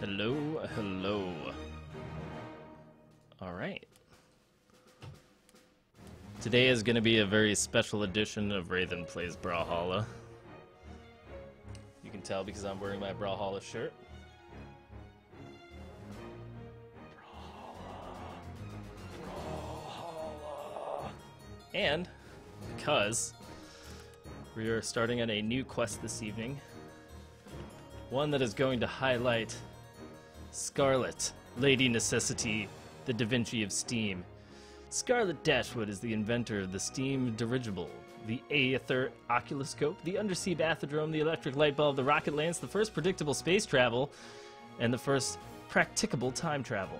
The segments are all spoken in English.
Hello, hello. Alright. Today is going to be a very special edition of Raven Plays Brawlhalla. You can tell because I'm wearing my Brawlhalla shirt. Brawlhalla. And because we are starting on a new quest this evening. One that is going to highlight Scarlet, Lady Necessity, the Da Vinci of Steam. Scarlet Dashwood is the inventor of the steam dirigible, the Aether Oculoscope, the undersea bathydrome, the electric light bulb, the rocket lance, the first predictable space travel, and the first practicable time travel.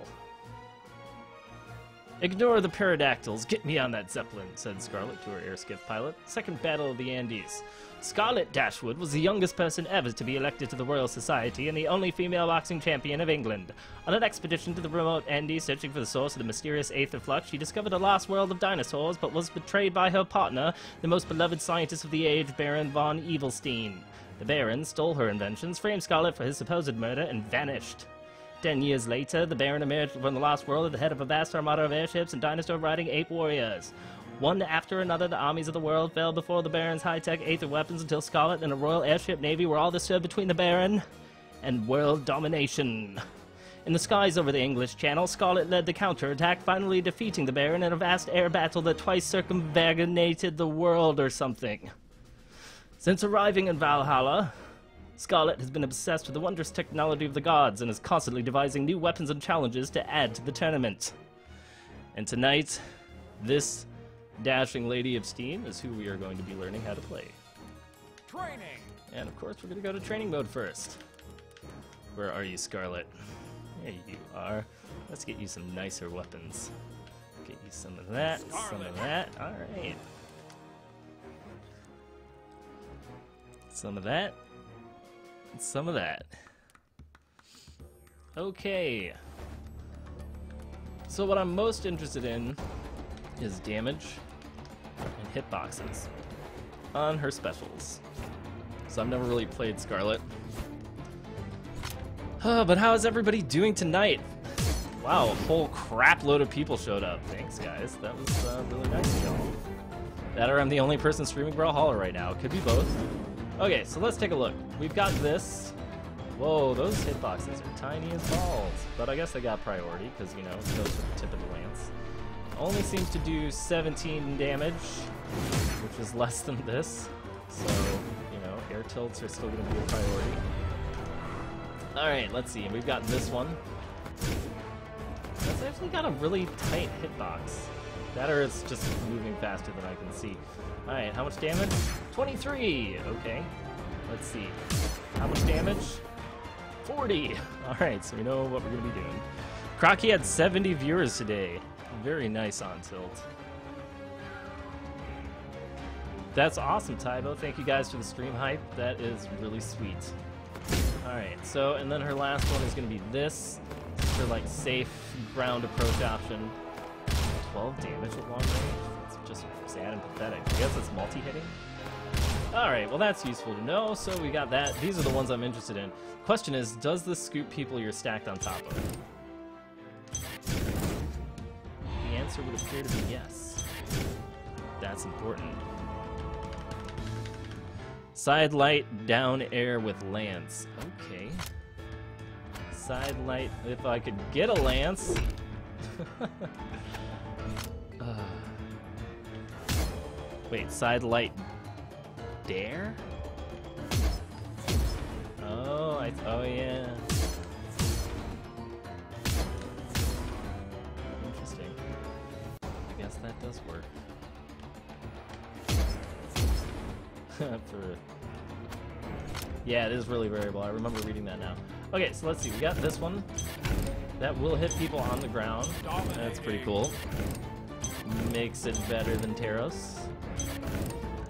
Ignore the pterodactyls, get me on that Zeppelin, said Scarlet to her airskiff pilot. Second Battle of the Andes. Scarlet Dashwood was the youngest person ever to be elected to the Royal Society and the only female boxing champion of England. On an expedition to the remote Andes searching for the source of the mysterious aether flux, she discovered a lost world of dinosaurs, but was betrayed by her partner, the most beloved scientist of the age, Baron von Evilstein. The Baron stole her inventions, framed Scarlet for his supposed murder, and vanished. 10 years later, the Baron emerged from the lost world at the head of a vast armada of airships and dinosaur-riding ape warriors. One after another, the armies of the world fell before the Baron's high-tech aether weapons until Scarlet and a royal airship navy were all disturbed between the Baron and world domination. In the skies over the English Channel, Scarlet led the counterattack, finally defeating the Baron in a vast air battle that twice circumvagunated the world or something. Since arriving in Valhalla, Scarlet has been obsessed with the wondrous technology of the gods and is constantly devising new weapons and challenges to add to the tournament. And tonight, this dashing Lady of Steam is who we are going to be learning how to play. Training! And of course, we're going to go to training mode first. Where are you, Scarlet? There you are. Let's get you some nicer weapons. Get you some of that, some of that. Alright. Some of that. Some of that. Okay. So what I'm most interested in is damage and hitboxes on her specials. So I've never really played Scarlet. But how is everybody doing tonight? Wow, a whole crap load of people showed up. Thanks, guys. That was really nice of y'all. That or I'm the only person streaming Brawlhalla right now. It could be both. Okay, so let's take a look. We've got this. Whoa, those hitboxes are tiny as balls. But I guess they got priority, because, you know, it goes to the tip of the lance. Only seems to do 17 damage, which is less than this. So, you know, air tilts are still going to be a priority. Alright, let's see. We've got this one. That's actually got a really tight hitbox. That or it's just moving faster than I can see. Alright, how much damage? 23! Okay. Let's see. How much damage? 40! Alright, so we know what we're going to be doing. Crocky had 70 viewers today. Very nice on tilt. That's awesome, Tybo. Thank you guys for the stream hype. That is really sweet. Alright, so, and then her last one is going to be this. For, like, safe ground approach option. 12 damage at long range? It's just sad and pathetic. I guess it's multi-hitting? Alright, well that's useful to know, so we got that. These are the ones I'm interested in. Question is, does this scoop people you're stacked on top of? The answer would appear to be yes. That's important. Side light, down air with lance. Okay. Side light, if I could get a lance. Wait, side light dare? Oh, oh yeah. Interesting. I guess that does work. Yeah, it is really variable. I remember reading that now. Okay, so let's see. We got this one. That will hit people on the ground. That's pretty cool. Makes it better than Taros.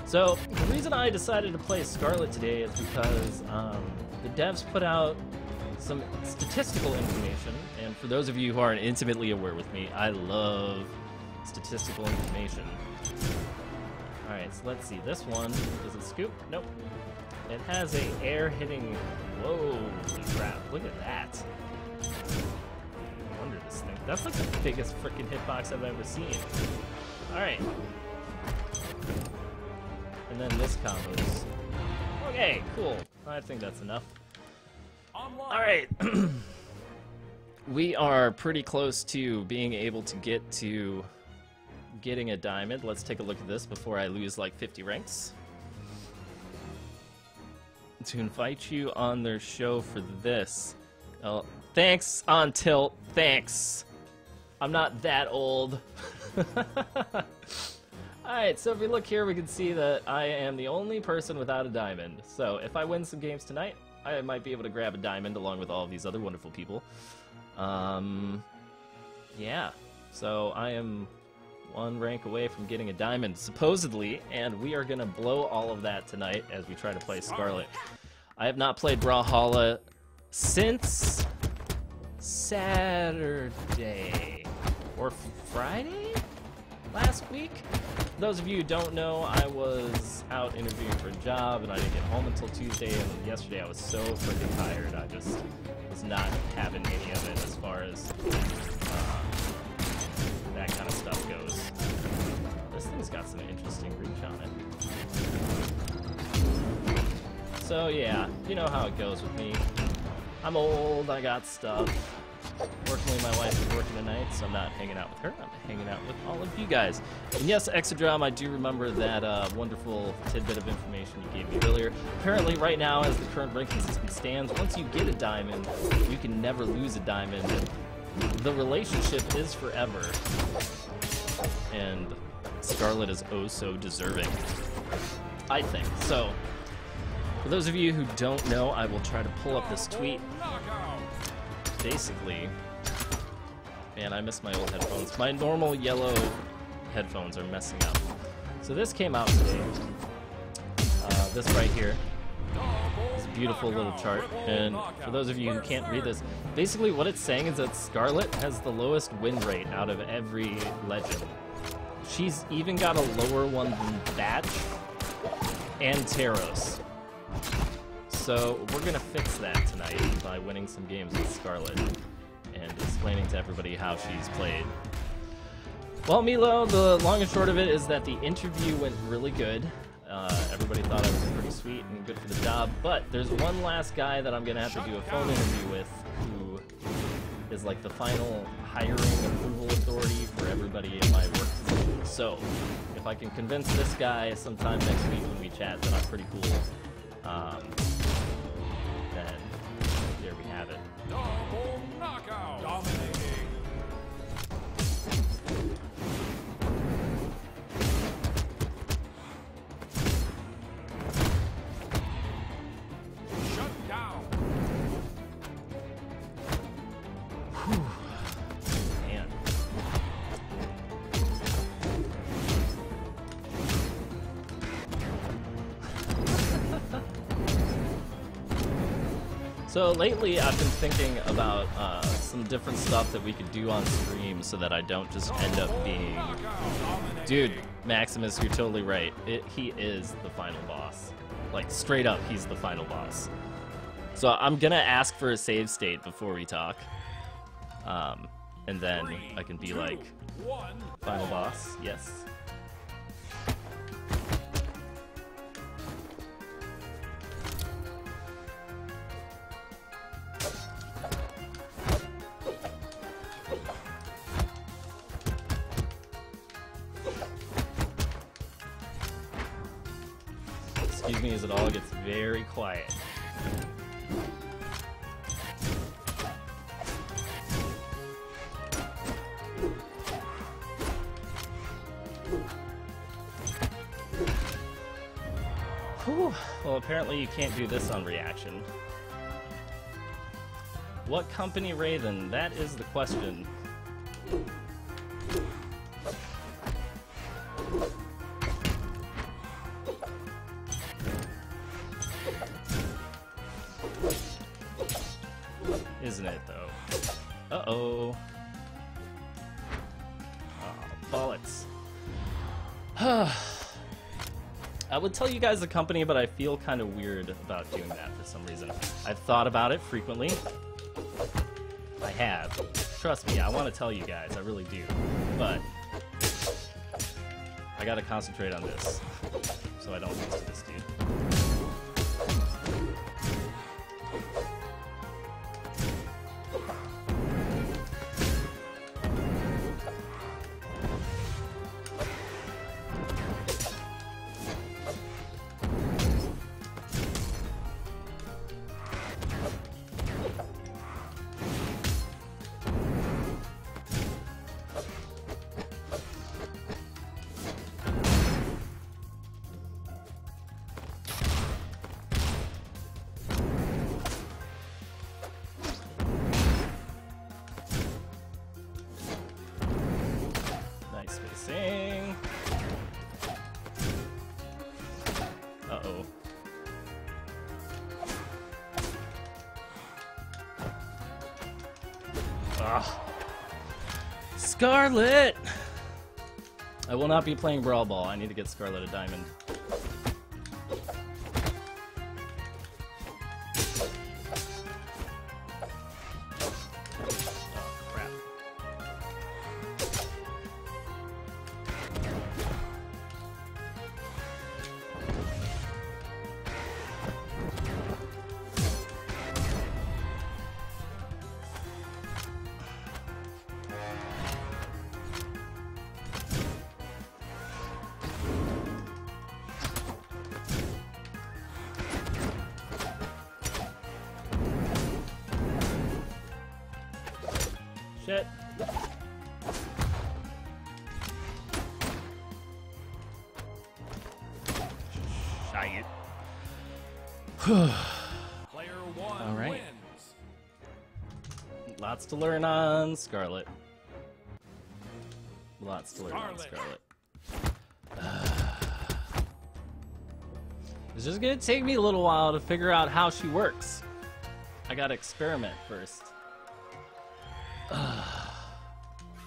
So, the reason I decided to play Scarlet today is because the devs put out some statistical information, and for those of you who aren't intimately aware with me, I love statistical information. Alright, so let's see. This one, does it scoop? Nope. It has a air hitting... Whoa, crap. Look at that. No wonder this thing... That's like the biggest freaking hitbox I've ever seen. Alright. And then this combos. Okay, cool. I think that's enough. Alright. We are pretty close to being able to get to getting a diamond. Let's take a look at this before I lose like 50 ranks. To invite you on their show for this. Oh, thanks, On Tilt. Thanks. I'm not that old. Alright, so if we look here, we can see that I am the only person without a diamond. So if I win some games tonight, I might be able to grab a diamond along with all of these other wonderful people. Yeah. So I am one rank away from getting a diamond, supposedly, and we are going to blow all of that tonight as we try to play Scarlet. I have not played Brawlhalla since Saturday or Friday last week. For those of you who don't know, I was out interviewing for a job and I didn't get home until Tuesday, and yesterday I was so freaking tired. I just was not having any of it as far as that kind of stuff goes. This thing's got some interesting reach on it. So yeah, you know how it goes with me. I'm old, I got stuff. Fortunately, my wife is working tonight, so I'm not hanging out with her. I'm hanging out with all of you guys. And yes, Exadrom, I do remember that wonderful tidbit of information you gave me earlier. Apparently, right now, as the current ranking system stands, once you get a diamond, you can never lose a diamond. The relationship is forever. And Scarlet is oh so deserving, I think. So, for those of you who don't know, I will try to pull up this tweet. Basically, man, I miss my old headphones. My normal yellow headphones are messing up. So this came out today. This right here. It's a beautiful little chart. And for those of you who can't read this, basically what it's saying is that Scarlet has the lowest win rate out of every legend. She's even got a lower one than Batch and Taros. So we're gonna fix that tonight by winning some games with Scarlet and explaining to everybody how she's played. Well, Milo, the long and short of it is that the interview went really good. Everybody thought I was pretty sweet and good for the job, but there's one last guy that I'm gonna have to do a phone interview with who is like the final hiring approval authority for everybody in my work position. So if I can convince this guy sometime next week when we chat that I'm pretty cool, then there we have it. Double knockout. Dominating. Shut down. Whew. Man. So lately I've been thinking about some different stuff that we could do on stream so that I don't just end up being... Dude, Maximus, you're totally right. He is the final boss. Like, straight up, he's the final boss. So I'm gonna ask for a save state before we talk. And then I can be like, final boss, yes. Excuse me as it all gets very quiet. Whew. Well, apparently you can't do this on reaction. What company, Raven? That is the question. Isn't it, though? Uh-oh. Oh, bollocks. I would tell you guys the company, but I feel kind of weird about doing that for some reason. I've thought about it frequently. I have. Trust me, I want to tell you guys, I really do. But I gotta concentrate on this, so I don't lose to this dude. Uh-oh. Ugh. Scarlet! I will not be playing Brawl Ball. I need to get Scarlet a diamond. Shit. Shite. Player one All right. wins. Lots to learn on Scarlet. Lots to learn on Scarlet. Scarlet. It's just gonna take me a little while to figure out how she works. I gotta experiment first.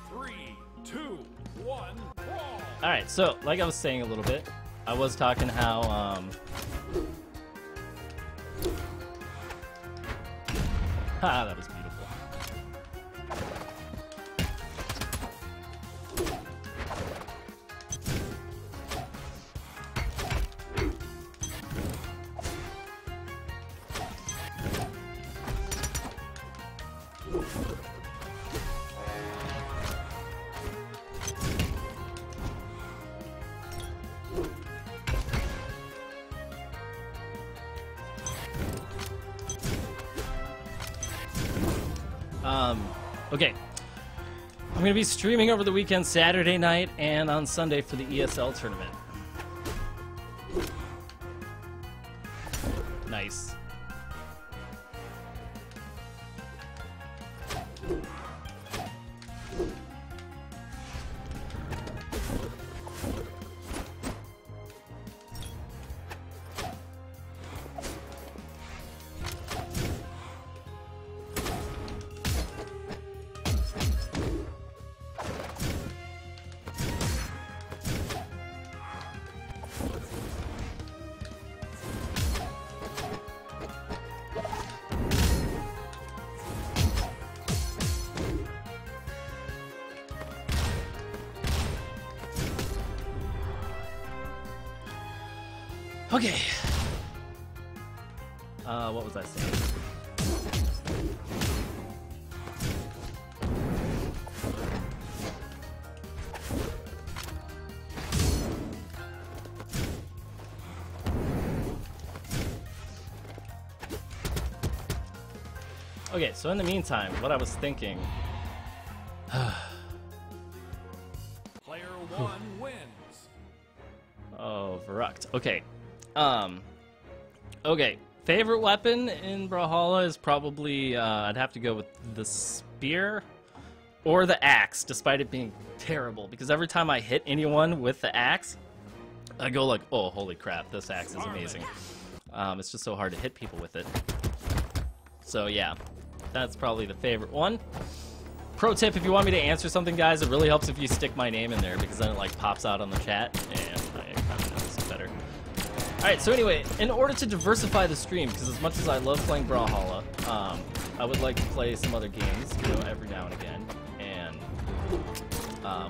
3, 2, 1, brawl. Alright, so, like I was saying a little bit, I was talking how, that was beautiful. Okay. I'm gonna be streaming over the weekend, Saturday night, and on Sunday for the ESL tournament. Nice. Okay. What was I saying? Okay, so in the meantime, what I was thinking... Player one wins. Oh, Verruct. Okay. Okay. Favorite weapon in Brawlhalla is probably, I'd have to go with the spear or the axe, despite it being terrible. Because every time I hit anyone with the axe, I go like, oh, holy crap, this axe is amazing. It's just so hard to hit people with it. So yeah, that's probably the favorite one. Pro tip, if you want me to answer something, guys, it really helps if you stick my name in there, because then it like pops out on the chat, and I kind of notice it better. Alright, so anyway, in order to diversify the stream, because as much as I love playing Brawlhalla, I would like to play some other games, you know, every now and again. And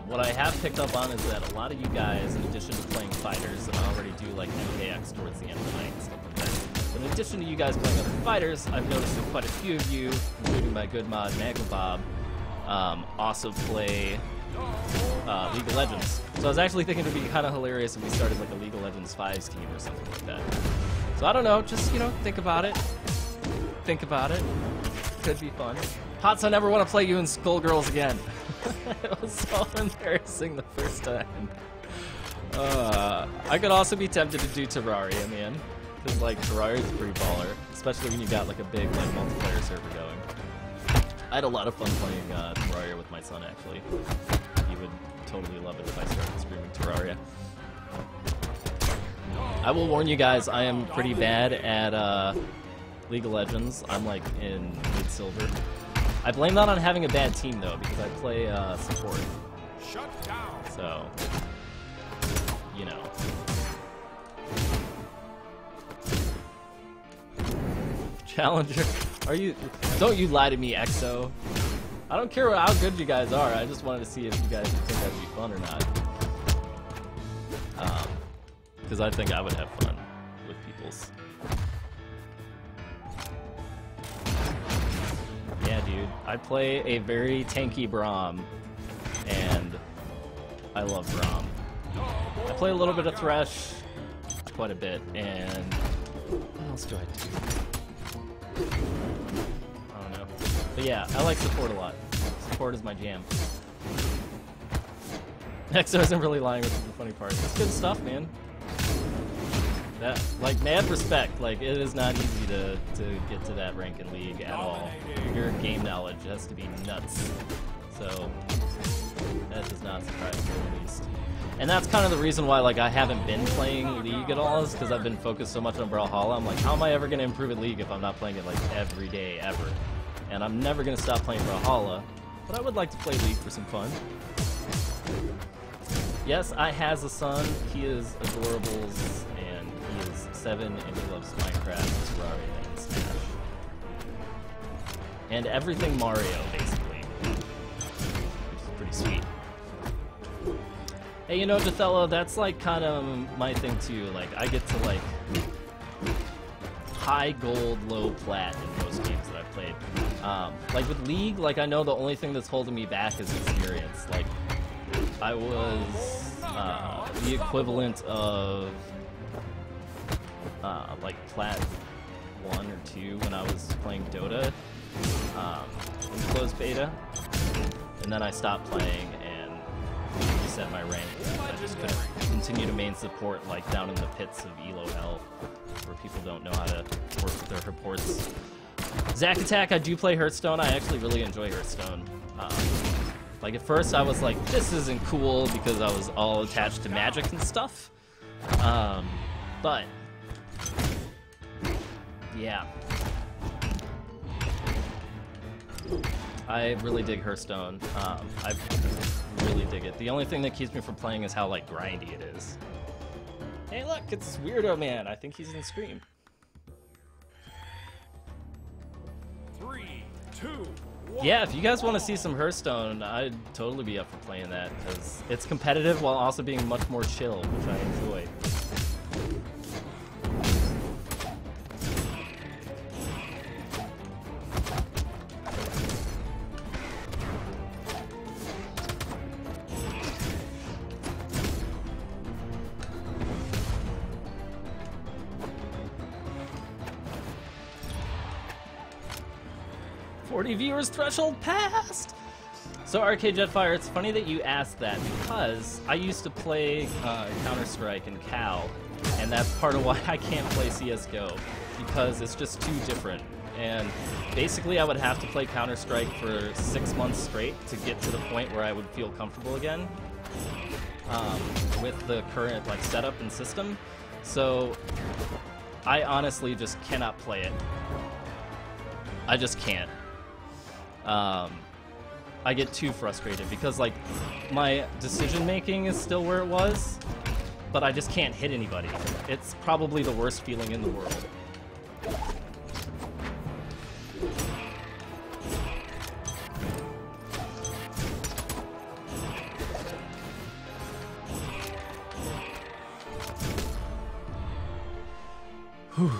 what I have picked up on is that a lot of you guys, in addition to playing fighters, and I already do like MKX towards the end of the night and stuff like that, but in addition to you guys playing other fighters, I've noticed that quite a few of you, including my good mod Nagobob, also play League of Legends. So I was actually thinking it would be kind of hilarious if we started like a League of Legends 5s team or something like that. So I don't know, just, you know, think about it. Think about it. Could be fun. Pots, I never want to play you in Skullgirls again. It was so embarrassing the first time. I could also be tempted to do Terraria, man. Because, like, Terraria's a pretty baller. Especially when you got, like, a big, like, multiplayer server going. I had a lot of fun playing Terraria with my son, actually. He would totally love it if I started streaming Terraria. I will warn you guys, I am pretty bad at League of Legends. I'm like in mid-silver. I blame that on having a bad team though, because I play support. Shut down. So, you know. Challenger, are you? Don't you lie to me, EXO. I don't care how good you guys are. I just wanted to see if you guys think that'd be fun or not. Because I think I would have fun with people's. Yeah, dude. I play a very tanky Braum, and I love Braum. I play a little bit of Thresh, quite a bit, and what else do I do? I don't know. But yeah, I like support a lot. Support is my jam. EXO isn't really lying, which is the funny part. It's good stuff, man. That, like, mad respect. Like, it is not easy to get to that rank in League at all. Your game knowledge has to be nuts. So, that does not surprise me at least. And that's kind of the reason why, like, I haven't been playing League at all, is because I've been focused so much on Brawlhalla. I'm like, how am I ever going to improve at League if I'm not playing it, like, every day, ever? And I'm never going to stop playing Brawlhalla, but I would like to play League for some fun. Yes, I has a son. He is adorables, and he is 7, and he loves Minecraft, Terraria, and Smash. And everything Mario, basically. Which is pretty sweet. Hey, you know, Jathello, that's like kind of my thing too. Like, I get to like high gold, low plat in most games that I've played. Like with League, like I know the only thing that's holding me back is experience. Like, I was the equivalent of like plat 1 or 2 when I was playing Dota in closed beta, and then I stopped playing and reset my rank. I just couldn't continue to main support like down in the pits of Elo hell, where people don't know how to work with their reports. Zack Attack, I do play Hearthstone. I actually really enjoy Hearthstone. Like at first I was like, this isn't cool because I was all attached to magic and stuff. But yeah. I really dig Hearthstone. I really dig it. The only thing that keeps me from playing is how like grindy it is. Hey look, it's Weirdo Man. I think he's in the stream. 3, 2, 1. Yeah, if you guys want to see some Hearthstone, I'd totally be up for playing that, because it's competitive while also being much more chill, which I enjoy. Viewers threshold passed! So Arcade Jetfire, it's funny that you asked that, because I used to play Counter-Strike and COW, and that's part of why I can't play CSGO, because it's just too different. And basically I would have to play Counter-Strike for 6 months straight to get to the point where I would feel comfortable again with the current like setup and system. So I honestly just cannot play it. I just can't. I get too frustrated because like my decision making is still where it was, but I just can't hit anybody. It's probably the worst feeling in the world. Whew.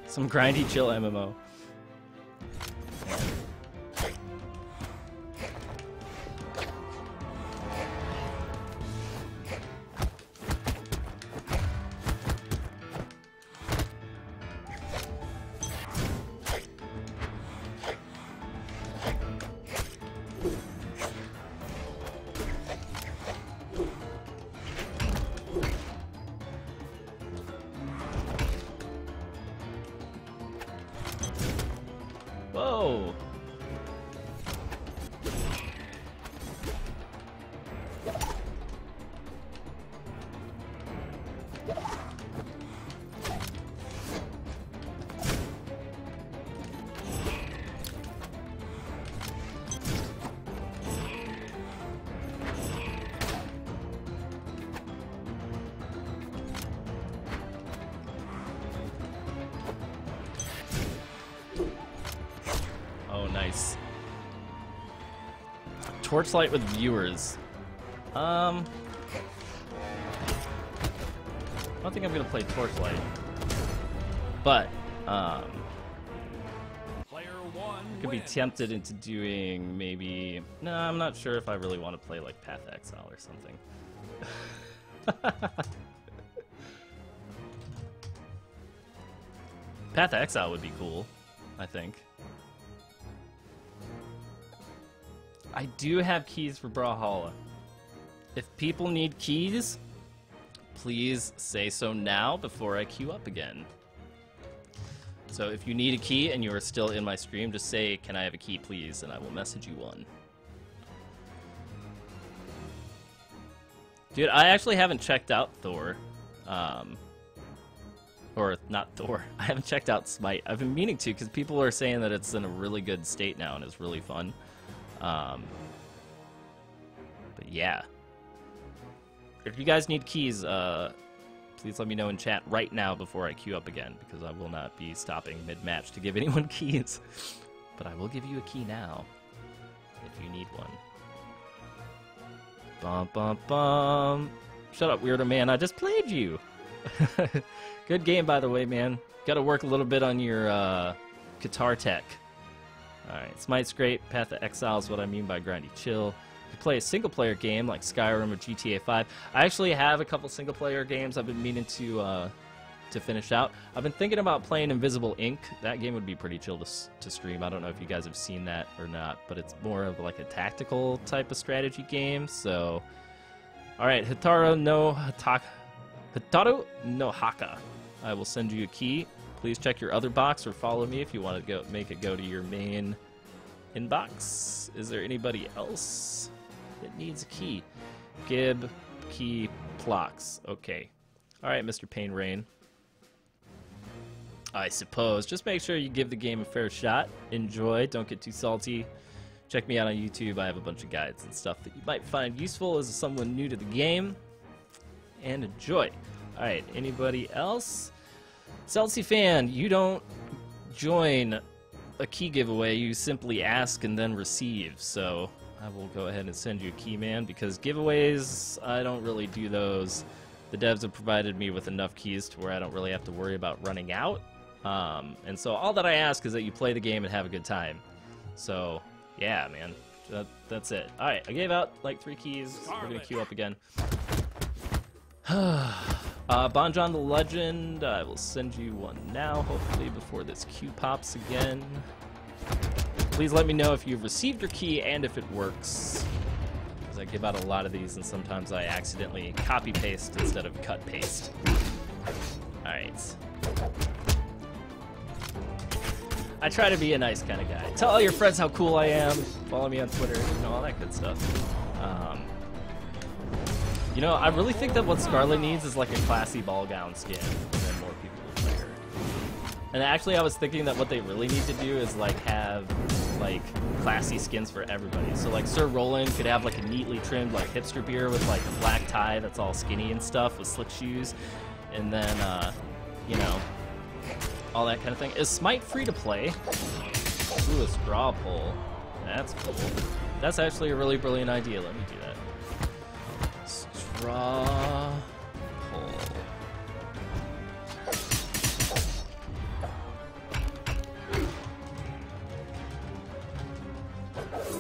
Some grindy chill MMO. Whoa! Nice. Torchlight with viewers. I don't think I'm gonna play Torchlight, but Player one could be wins. tempted into doing maybe. No, I'm not sure if I really want to play like Path of Exile or something. Path of Exile would be cool, I think. I do have keys for Brawlhalla. If people need keys, please say so now before I queue up again. So if you need a key and you are still in my stream, just say, "Can I have a key, please?" and I will message you one. Dude, I actually haven't checked out Thor. Or not Thor. I haven't checked out Smite. I've been meaning to because people are saying that it's in a really good state now and is really fun. But yeah. If you guys need keys, please let me know in chat right now before I queue up again, because I will not be stopping mid-match to give anyone keys. But I will give you a key now, if you need one. Bum, bum, bum. Shut up, weirdo man. I just played you. Good game, by the way, man. Got to work a little bit on your guitar tech. Alright, Smite's great. Path of Exile is what I mean by grindy chill. If you play a single-player game like Skyrim or GTA 5, I actually have a couple single-player games I've been meaning to finish out. I've been thinking about playing Invisible Ink. That game would be pretty chill to stream. I don't know if you guys have seen that or not, but it's more of like a tactical type of strategy game. So, alright, Hitaru no Haka. I will send you a key. Please check your other box or follow me if you want to make it go to your main inbox. Is there anybody else that needs a key? Gib, key, Plox. Okay. All right, Mr. Pain Rain. I suppose. Just make sure you give the game a fair shot. Enjoy. Don't get too salty. Check me out on YouTube. I have a bunch of guides and stuff that you might find useful as someone new to the game. And enjoy. All right. Anybody else? Celsi fan, you don't join a key giveaway, you simply ask and then receive. So I will go ahead and send you a key, man, because giveaways, I don't really do those. The devs have provided me with enough keys to where I don't really have to worry about running out. And so all that I ask is that you play the game and have a good time. So yeah, man, that's it. All right, I gave out like 3 keys. Scarlet. We're gonna queue up again. Bonjon the Legend, I will send you one now, hopefully before this queue pops again. Please let me know if you've received your key and if it works, because I give out a lot of these and sometimes I accidentally copy-paste instead of cut-paste. Alright. I try to be a nice kind of guy. Tell all your friends how cool I am, follow me on Twitter, you know, all that good stuff. You know, I really think that what Scarlet needs is like a classy ball gown skin, and then more people will play her. And actually, I was thinking that what they really need to do is like have like classy skins for everybody. So like Sir Roland could have like a neatly trimmed like hipster beard with like a black tie that's all skinny and stuff with slick shoes, and then you know, all that kind of thing. Is Smite free to play? Ooh, a straw poll. That's cool. That's actually a really brilliant idea. Let me do that. Straw poll.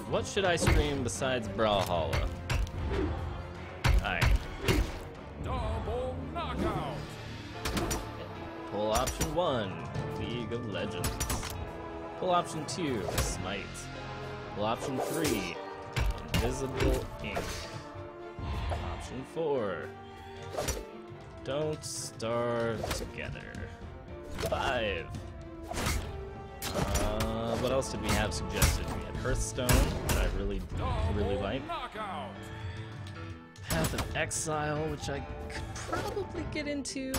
What should I stream besides Brawlhalla? Alright. Double knockout. Pull option 1, League of Legends. Pull option 2, Smite. Pull option 3, Invisible Ink. Option 4, Don't Starve Together. 5. What else did we have suggested? We had Hearthstone, that I really like. Knockout. Path of Exile, which I could probably get into.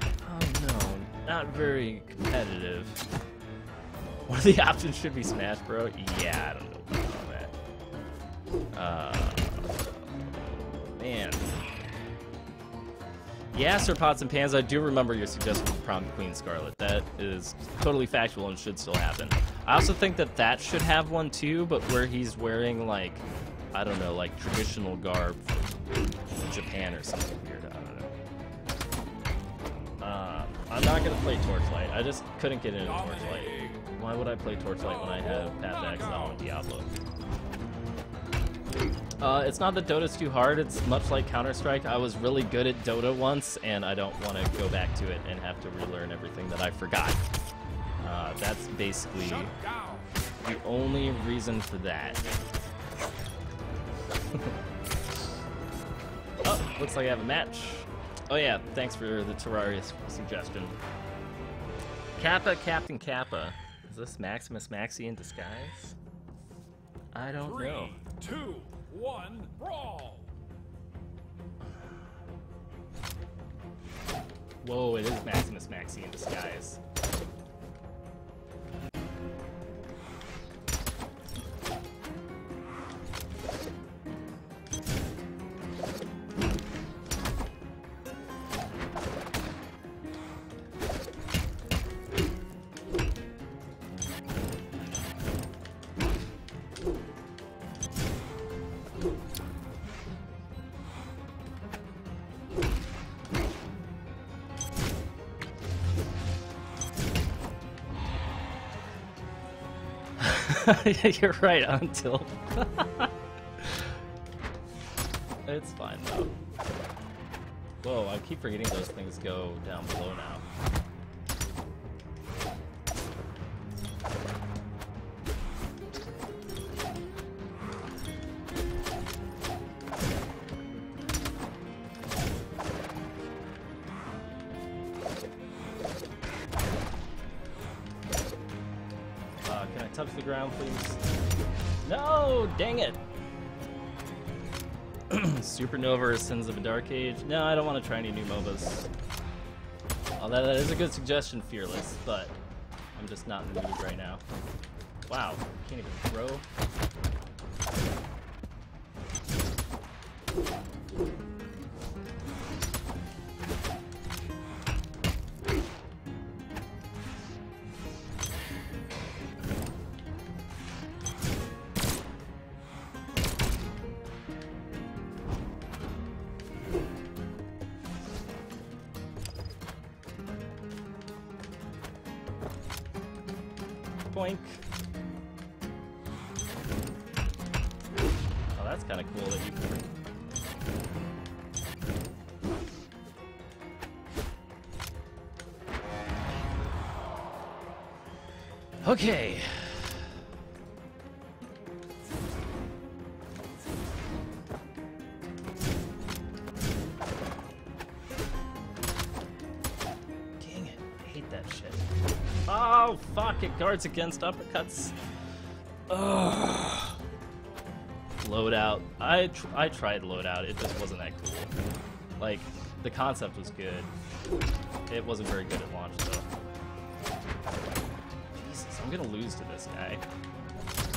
Oh no, not very competitive. One of the options should be Smash Bro. Yeah, I don't know about that. Man. Yeah, Sir Pots and Pans, I do remember your suggestion for Prom Queen Scarlet. That is totally factual and should still happen. I also think that that should have one too, but where he's wearing like, I don't know, like traditional garb from Japan or something weird. I don't know. I'm not gonna play Torchlight. I just couldn't get into Torchlight. Why would I play Torchlight when I have Path of Exile and Diablo? It's not that Dota's too hard, it's much like Counter-Strike. I was really good at Dota once, and I don't want to go back to it and have to relearn everything that I forgot. That's basically the only reason for that. Oh, looks like I have a match. Oh yeah, thanks for the Terraria suggestion. Kappa, Captain Kappa. Is this Maximus Maxi in disguise? I don't know. 3, 2, 1, brawl! Whoa, it is Maximus Maxi in disguise. You're right, until. It's fine though. Whoa, I keep forgetting those things go down below now. Touch the ground, please. No, dang it. Supernova or Sins of a Dark Age. No, I don't want to try any new MOBAs. Although that is a good suggestion, Fearless, but I'm just not in the mood right now. Wow, can't even throw. Boink. Oh, that's kind of cool that you can. Okay. Dang it, I hate that shit. Oh, fuck, it guards against uppercuts. Ugh. Loadout. I tried loadout, it just wasn't that cool. Like, the concept was good. It wasn't very good at launch, though. Jesus, I'm gonna lose to this guy.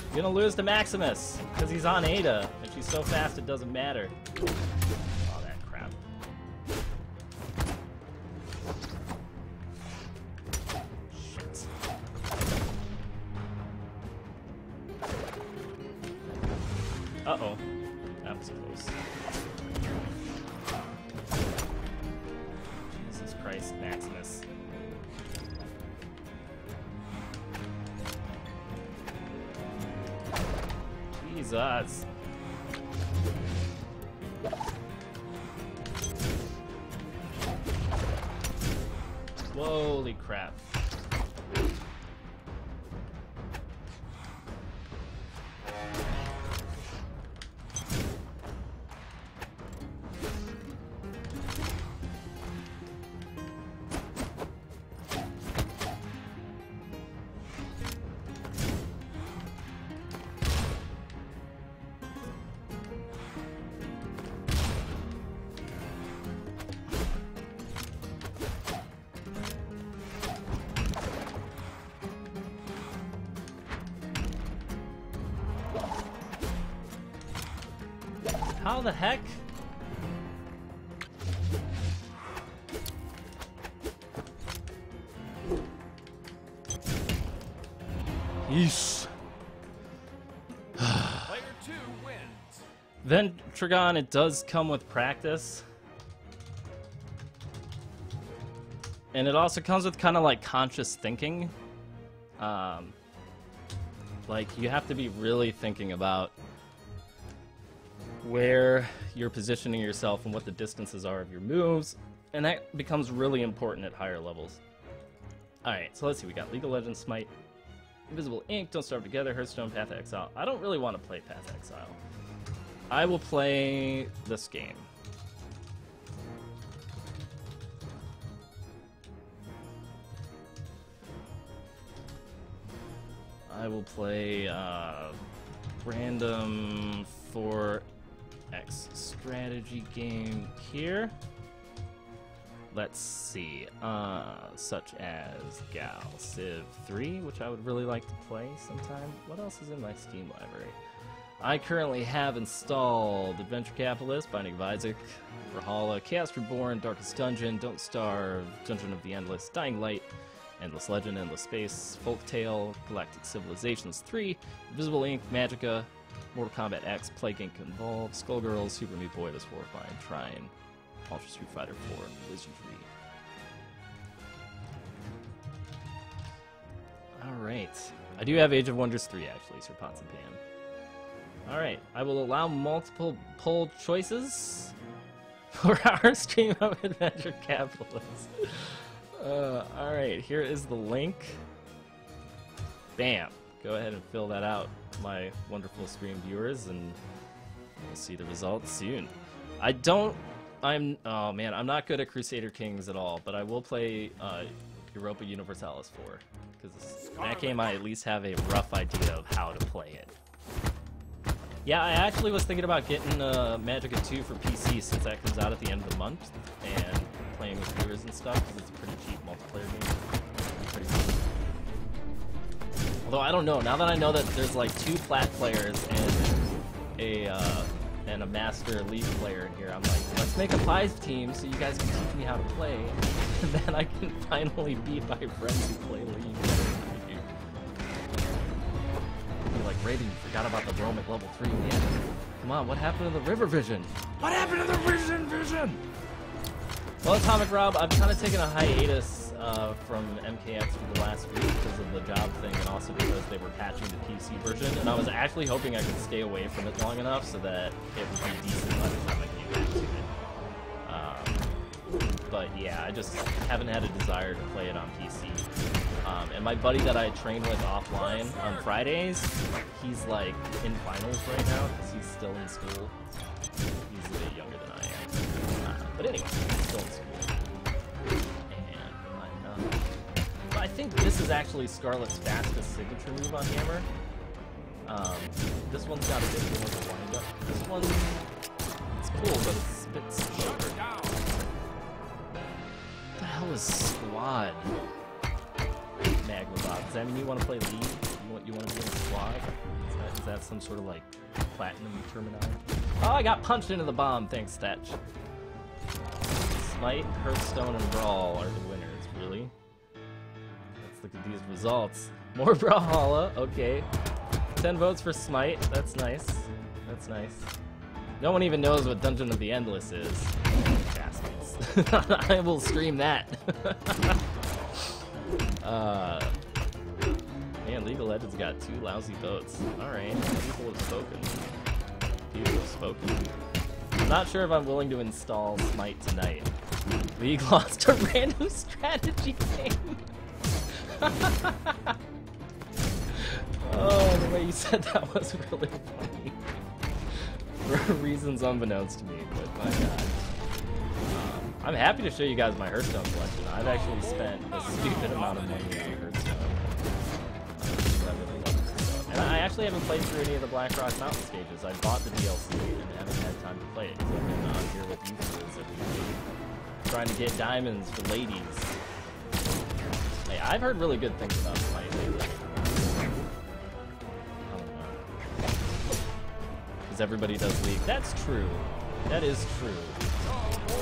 I'm gonna lose to Maximus, because he's on Ada, and she's so fast it doesn't matter. Oh, that crap. Shit. Uh-oh. That was close. Jesus Christ, Maximus. Jesus. Holy crap. How the heck? Yeesh. Player 2 wins. Then, Trigon, it does come with practice. And it also comes with kind of like conscious thinking. Like, you have to be really thinking about where you're positioning yourself and what the distances are of your moves, and that becomes really important at higher levels. Alright, so let's see, we got League of Legends Smite, Invisible Ink, Don't Starve Together, Hearthstone, Path of Exile. I don't really want to play Path of Exile. I will play this game. I will play random 4X strategy game here. Let's see, such as Gal Civ 3, which I would really like to play sometime. What else is in my Steam library? I currently have installed Adventure Capitalist, Binding of Isaac, Brawlhalla, Chaos Reborn, Darkest Dungeon, Don't Starve, Dungeon of the Endless, Dying Light, Endless Legend, Endless Space, Folktale, Galactic Civilizations 3, Invisible Ink, Magicka, Mortal Kombat X, Plague Inc. Involved, Skullgirls, Super Meat Boy, This Warfine, Trine, Ultra Street Fighter 4, Wizardry. Alright. I do have Age of Wonders 3, actually, Sir Pots and Pam. Alright, I will allow multiple poll choices for our stream of Adventure Capitalists. Alright, here is the link. Bam! Go ahead and fill that out, my wonderful stream viewers, and we'll see the results soon. Oh man, I'm not good at Crusader Kings at all, but I will play Europa Universalis 4, because that game I at least have a rough idea of how to play it. Yeah, I actually was thinking about getting Magicka 2 for PC since that comes out at the end of the month, and playing with viewers and stuff, because it's a pretty cheap multiplayer game. Pretty cool. Although I don't know, now that I know that there's like 2 plat players and a master elite player in here, I'm like, let's make a 5 team so you guys can teach me how to play, and then I can finally beat my friends who play League. You're like, Raiden, you forgot about the Romic level 3. Yeah. Come on, what happened to the River Vision? What happened to the Vision? Well, Atomic Rob, I've kind of taken a hiatus from MKX for the last week because of the job thing, and also because they were patching the PC version, and I was actually hoping I could stay away from it long enough so that it would be decent by the time I came back to it. But yeah, I just haven't had a desire to play it on PC. And my buddy that I train with offline on Fridays, he's like in finals right now because he's still in school. He's a bit younger than I am. But anyway, he's still in school. And I think this is actually Scarlet's fastest signature move on Hammer. This one's got a bit more of a wind up. This one, it's cool, but it's a bit slower. What the hell is Squad? Magma Bob. Does that mean you want to play lead? You want to be in a squad? Is that some sort of like platinum terminology? Oh, I got punched into the bomb. Thanks, Stetch. Smite, Hearthstone, and Brawl are the winners. Really? Let's look at these results. More Brawlhalla. Okay. 10 votes for Smite. That's nice. That's nice. No one even knows what Dungeon of the Endless is. Bastards. I will stream that. Man, League of Legends got 2 lousy votes. Alright, people have spoken. People have spoken. I'm not sure if I'm willing to install Smite tonight. League lost a random strategy game. Oh, the way you said that was really funny. For reasons unbeknownst to me, but my god. I'm happy to show you guys my Hearthstone collection. I've actually spent a stupid amount of money on Hearthstone. I really love Hearthstone. And I actually haven't played through any of the Blackrock Mountain stages. I bought the DLC and haven't had time to play it because I've been on here with YouTubers every day, trying to get diamonds for ladies. Hey, I've heard really good things about Smite lately. I don't know. Because everybody does League. That's true. That is true.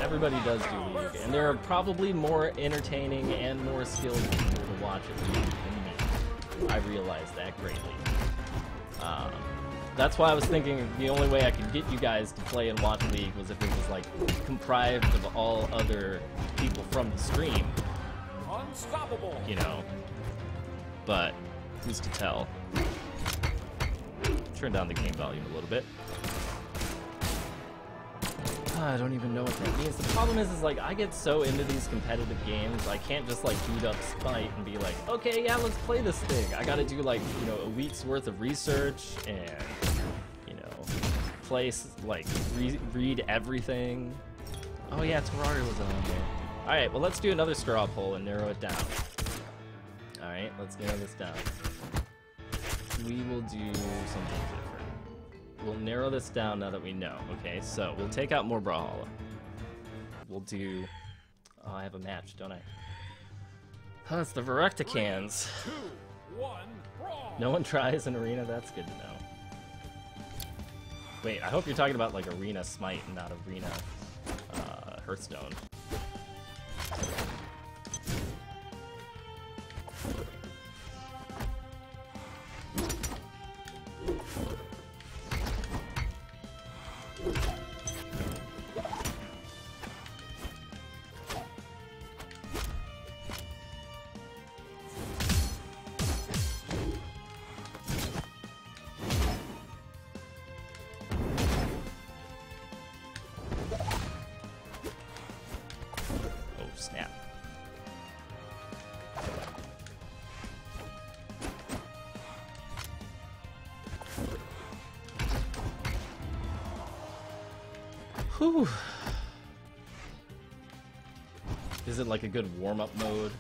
Everybody does do League, and there are probably more entertaining and more skilled people to watch at League than me. I realize that greatly. That's why I was thinking the only way I could get you guys to play and watch League was if it was like comprised of all other people from the stream. Unstoppable. You know. But who's to tell? Turn down the game volume a little bit. I don't even know what that means. The problem is like, I get so into these competitive games, I can't just like boot up Smite and be like, okay, yeah, let's play this thing. I gotta do like, you know, a week's worth of research and, you know, read everything. Oh yeah, Terraria was on there. Alright, well let's do another straw poll and narrow it down. Alright, let's narrow this down. We will do something different. We'll narrow this down now that we know. Okay, so we'll take out more Brawlhalla. We'll do... Oh, I have a match, don't I? Oh, it's the Verrecticans. 3, 2, 1, brawl. No one tries an arena? That's good to know. Wait, I hope you're talking about like Arena Smite and not Arena Hearthstone. Snap. Whew. Is it like a good warm-up mode?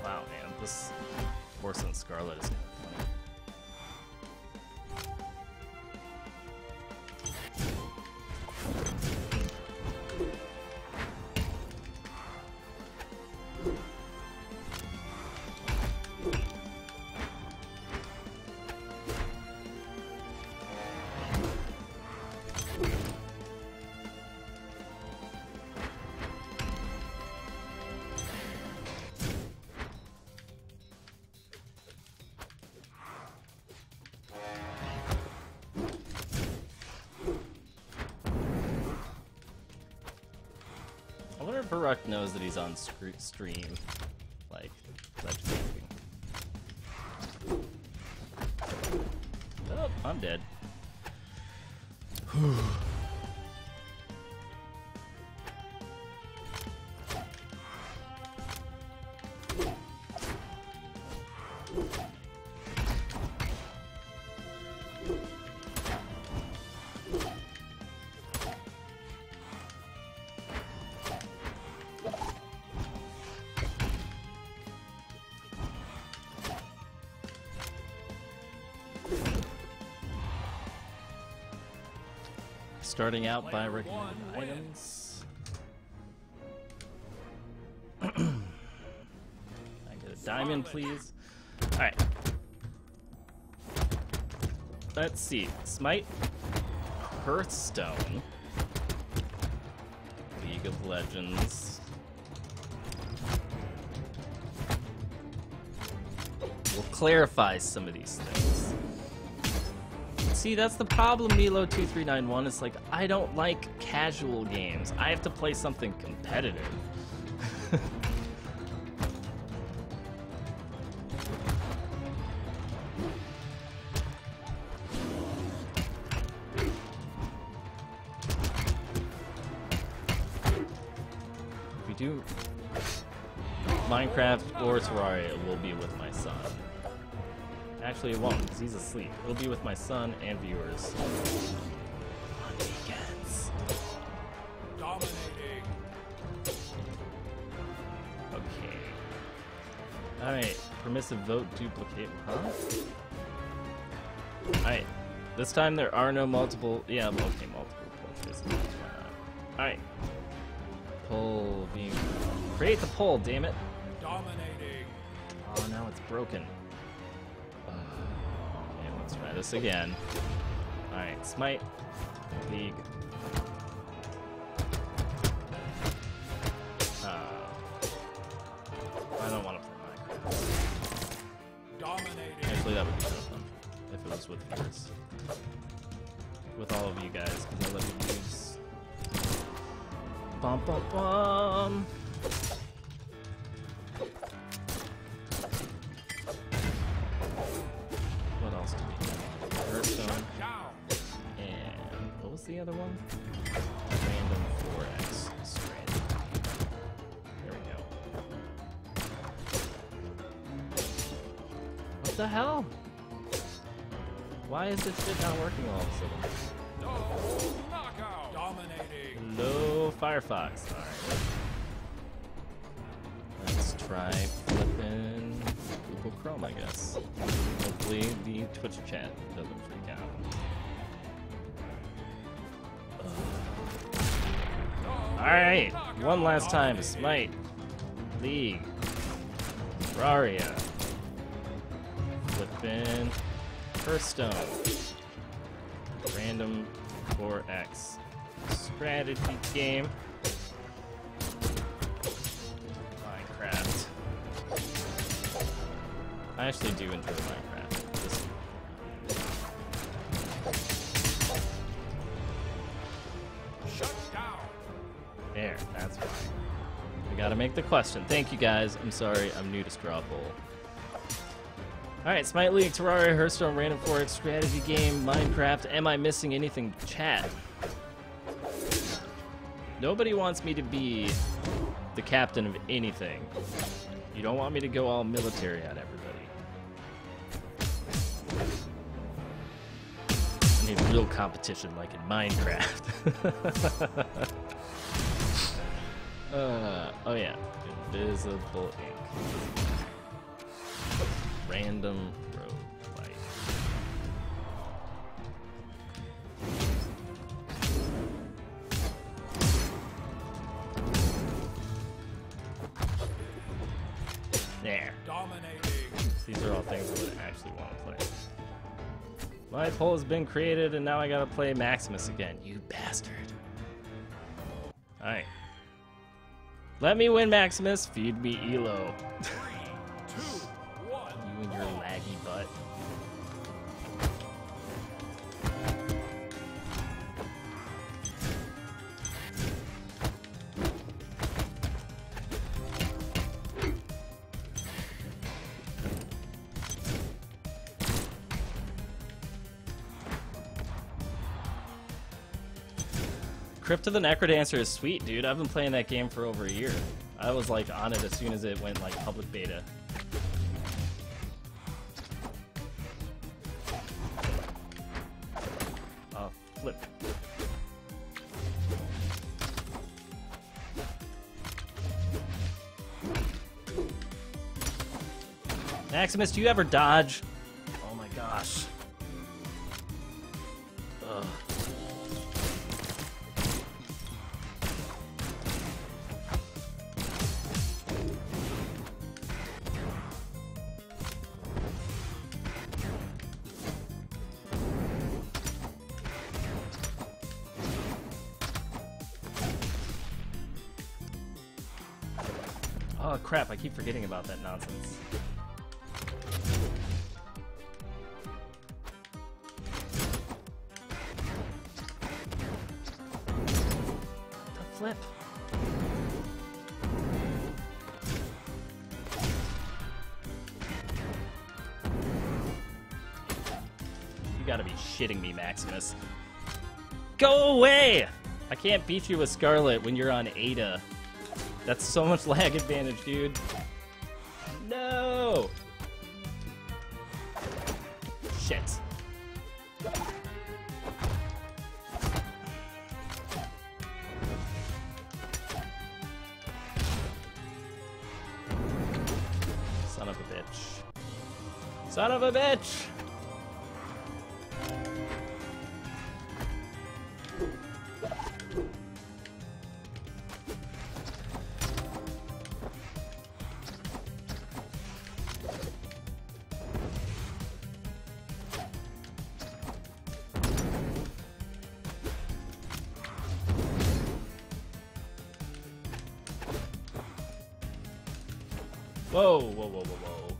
Wow, man, this horse and Scarlet is kind of funny. I wonder if Baruch knows that he's on stream. Like, that's joking. Oh, I'm dead. Whew. Starting out by recommended items. I get a diamond, please. Alright. Let's see. Smite. Hearthstone. League of Legends. We'll clarify some of these things. See, that's the problem, Milo2391. It's like, I don't like casual games. I have to play something competitive. If we do Minecraft or Terraria, it will be with my son. Actually, it won't, because he's asleep. It'll be with my son and viewers. On weekends. Dominating. Okay. Alright. Permissive vote duplicate. Huh? Alright. This time there are no multiple. Yeah, okay, multiple poll choices. Why not? Alright. Poll being. Create the poll, damn it. Dominating. Oh, now it's broken. Let's try this again. Alright, Smite. League. I don't want to play Minecraft. Dominating. Actually, that would be kind of fun. If it was with viewers. With all of you guys, because I love you dudes. Bum bum bum! What else do we have? Hearthstone. And what was the other one? Random 4x strand. There we go. What the hell? Why is this shit not working all of a sudden? No knockout. Dominating. Hello, Firefox. Alright. Let's try flipping Google Chrome, I guess. Hopefully the Twitch chat doesn't freak out. Alright, one last time. Smite. League. Terraria. Flipping Hearthstone. Random 4x. Strategy game. Minecraft. I actually do enjoy Minecraft. Shut down. There, that's fine. We gotta make the question. Thank you guys. I'm sorry, I'm new to Straw Poll. Alright, Smite League, Terraria, Hearthstone, Random 4x, Strategy Game, Minecraft. Am I missing anything? Chat. Nobody wants me to be the captain of anything. You don't want me to go all military on everybody. I need real competition like in Minecraft. Oh yeah, Invisible Ink. Random roguelike. There. Dominating. These are all things I would actually want to play. My poll has been created, and now I gotta play Maximus again. You bastard. Alright. Let me win, Maximus. Feed me Elo. 3, 2, 1. You and your laggy butt. Crypt of the Necrodancer is sweet, dude. I've been playing that game for over a year. I was like on it as soon as it went like public beta. Flip. Maximus, do you ever dodge? Oh my gosh. Ugh. Oh crap, I keep forgetting about that nonsense. The flip. You gotta be shitting me, Maximus. Go away! I can't beat you with Scarlet when you're on Ada. That's so much lag advantage, dude. No! Shit. Son of a bitch. Son of a bitch! Whoa, whoa, whoa, whoa, whoa.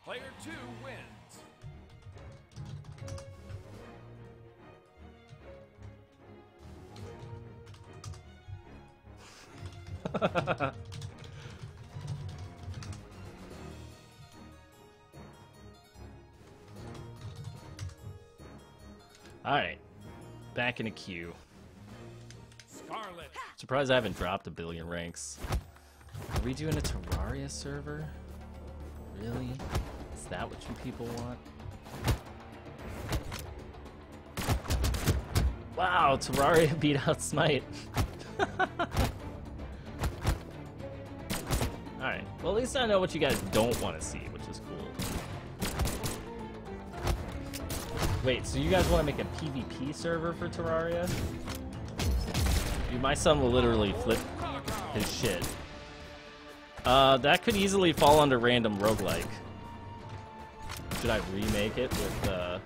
Player 2 wins. Alright. Back in a queue. Scarlet. Surprised I haven't dropped a billion ranks. Are we doing a Terraria server? Really? Is that what you people want? Wow, Terraria beat out Smite. Alright, well at least I know what you guys don't want to see, which is cool. Wait, so you guys want to make a PvP server for Terraria? Dude, my son will literally flip his shit. That could easily fall under random roguelike. Should I remake it with,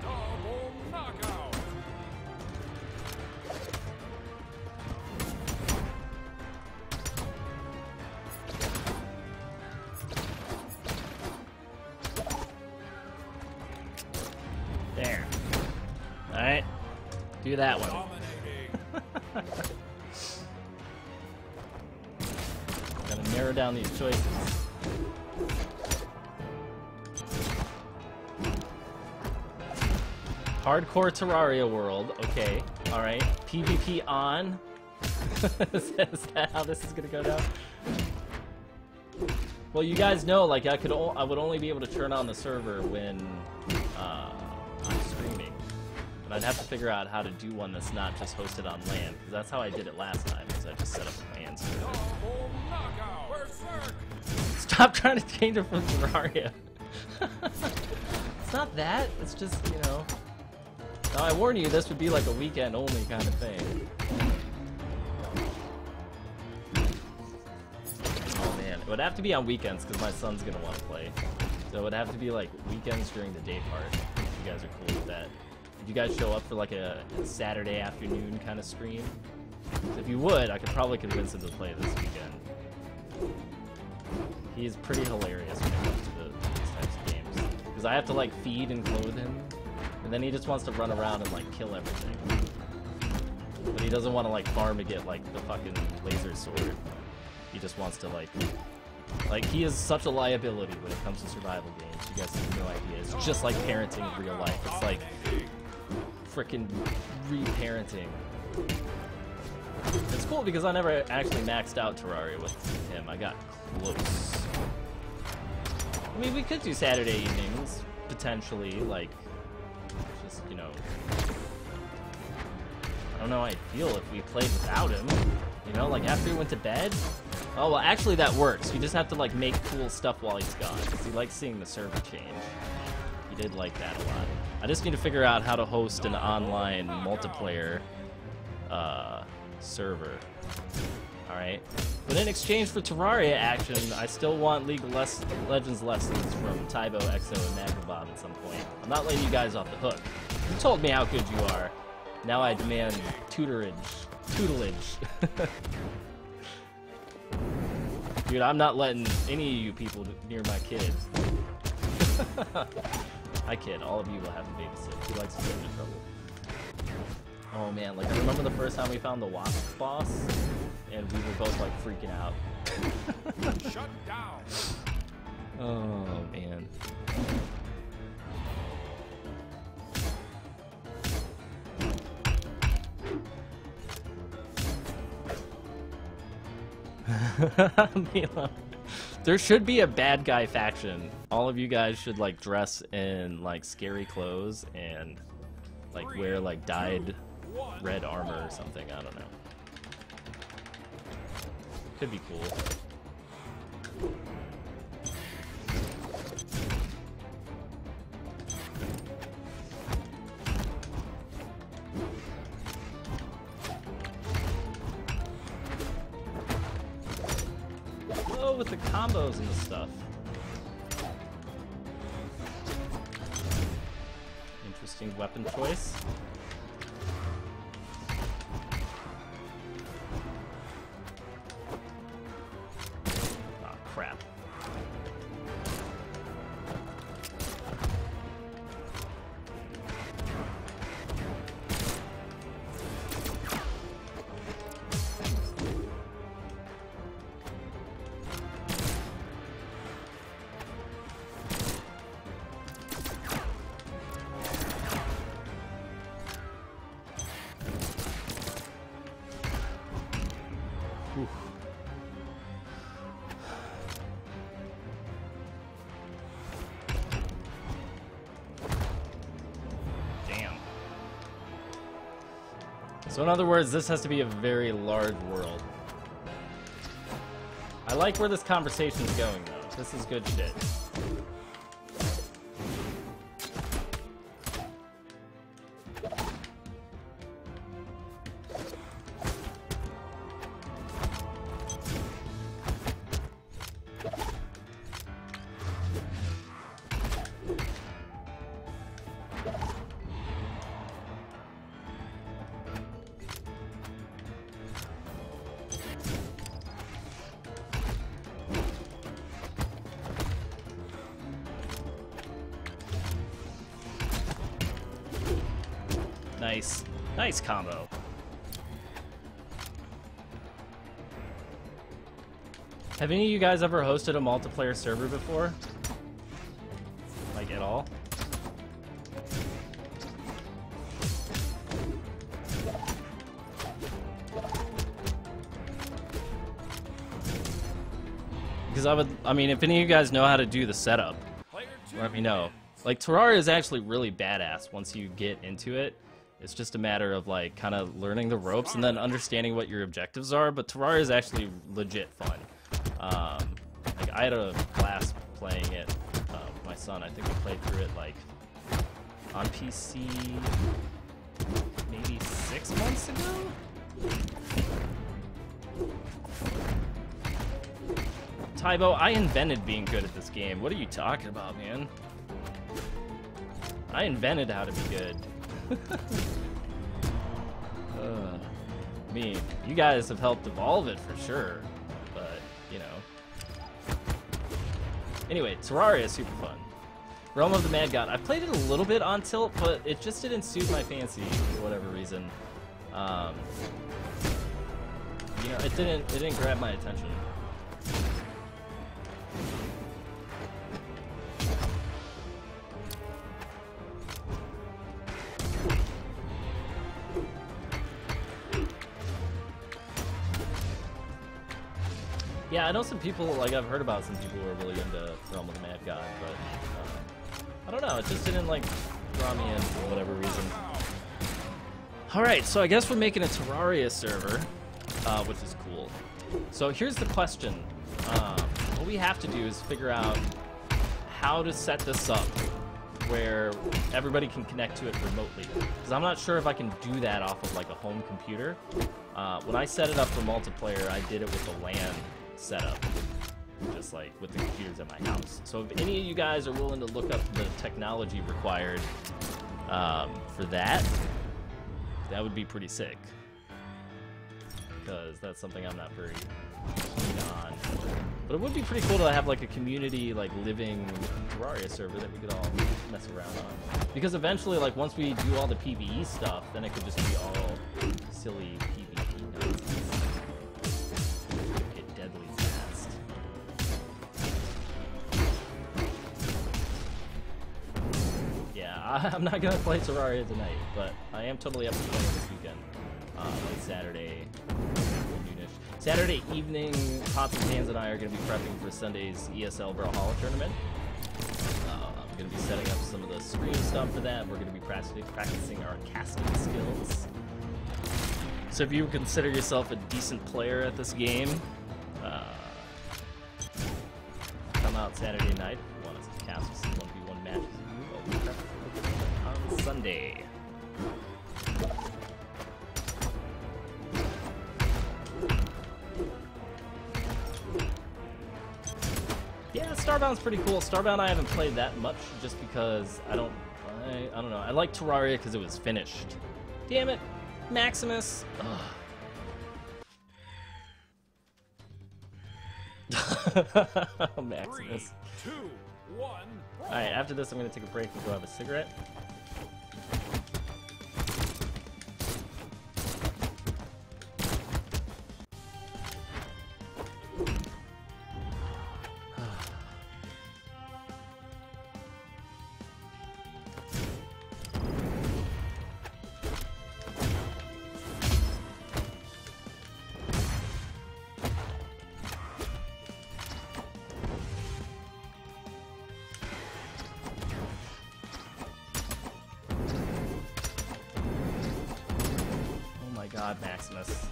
Double knockout. There. Alright. Do that one. Dominating. Gotta narrow down these choices. Hardcore Terraria world. Okay. Alright. PvP on. Is that how this is gonna go down? Well, you guys know, like, I would only be able to turn on the server when I'm streaming, but I'd have to figure out how to do one that's not just hosted on LAN, because that's how I did it last time. Is I just set up a LAN server. Double knockout. Berserk. Stop trying to change it from Terraria. It's not that. It's just, you know. Now I warn you, this would be like a weekend only kind of thing. It would have to be on weekends because my son's gonna want to play. So it would have to be like weekends during the day part. If you guys are cool with that. Would you guys show up for like a Saturday afternoon kind of stream? If you would, I could probably convince him to play this weekend. He is pretty hilarious when it comes to these types of games. Because I have to like feed and clothe him, and then he just wants to run around and like kill everything. But he doesn't want to like farm to get like the fucking laser sword. He just wants to like he is such a liability when it comes to survival games. You guys have no idea. It's just like parenting in real life. It's like freaking re-parenting. It's cool because I never actually maxed out Terraria with him. I got close. I mean, we could do Saturday evenings, potentially, like, just, you know, I don't know how I'd feel if we played without him. You know, like after he went to bed? Oh, well, actually that works. You just have to like make cool stuff while he's gone, because he likes seeing the server change. He did like that a lot. I just need to figure out how to host an online multiplayer server. Alright. But in exchange for Terraria action, I still want League of Legends lessons from Tybo, Exo, and Magobob at some point. I'm not letting you guys off the hook. You told me how good you are. Now I demand tutelage. Dude, I'm not letting any of you people near my kids. I kid. All of you will have to babysit. Who likes to get into trouble? Oh man, like I remember the first time we found the Wasp boss, and we were both like freaking out. Shut down. Oh man. Mila. There should be a bad guy faction. All of you guys should like dress in like scary clothes and like wear like dyed red armor or something. I don't know. Could be cool. Whoa, with the combos and the stuff. Interesting weapon choice. Oh, crap. Oof. Damn. So in other words, this has to be a very large world. I like where this conversation's going though. This is good shit. Nice. Nice combo. Have any of you guys ever hosted a multiplayer server before? Like, at all? Because I mean, if any of you guys know how to do the setup, let me know. Like, Terraria is actually really badass once you get into it. It's just a matter of, like, kind of learning the ropes and then understanding what your objectives are, but Terraria is actually legit fun. Like, I had a blast playing it with my son. I think we played through it, like, on PC maybe 6 months ago? Tybo, I invented being good at this game. What are you talking about, man? I invented how to be good. I mean, you guys have helped evolve it for sure, but, you know. Anyway, Terraria is super fun. Realm of the Mad God. I played it a little bit on tilt, but it just didn't suit my fancy for whatever reason. You know, it didn't grab my attention. Yeah, I know some people, like, I've heard about some people who are really into Realm of the Mad God, but, I don't know, it just didn't, like, draw me in for whatever reason. Alright, so I guess we're making a Terraria server, which is cool. So here's the question. What we have to do is figure out how to set this up where everybody can connect to it remotely. Because I'm not sure if I can do that off of like a home computer. When I set it up for multiplayer, I did it with a LAN setup, just like with the computers at my house. So if any of you guys are willing to look up the technology required for that, that would be pretty sick. Because that's something I'm not very keen on. But it would be pretty cool to have like a community, like living Terraria server that we could all mess around on. Because eventually, like once we do all the PvE stuff, then it could just be all silly PvP nonsense. Get deadly fast. Yeah, I'm not gonna play Terraria tonight, but I am totally up to playing this weekend. Like Saturday evening, Pots and Pans and I are going to be prepping for Sunday's ESL Brawlhalla tournament. I'm going to be setting up some of the screen stuff for that. We're going to be practicing our casting skills. So if you consider yourself a decent player at this game, come out Saturday night if you want us to cast some 1v1 matches. We'll be prepping on Sunday. Yeah, Starbound's pretty cool. Starbound I haven't played that much just because I don't know. I like Terraria because it was finished. Damn it, Maximus. Maximus. 3, 2, 1. Alright, after this I'm gonna take a break and go have a cigarette. God, Maximus.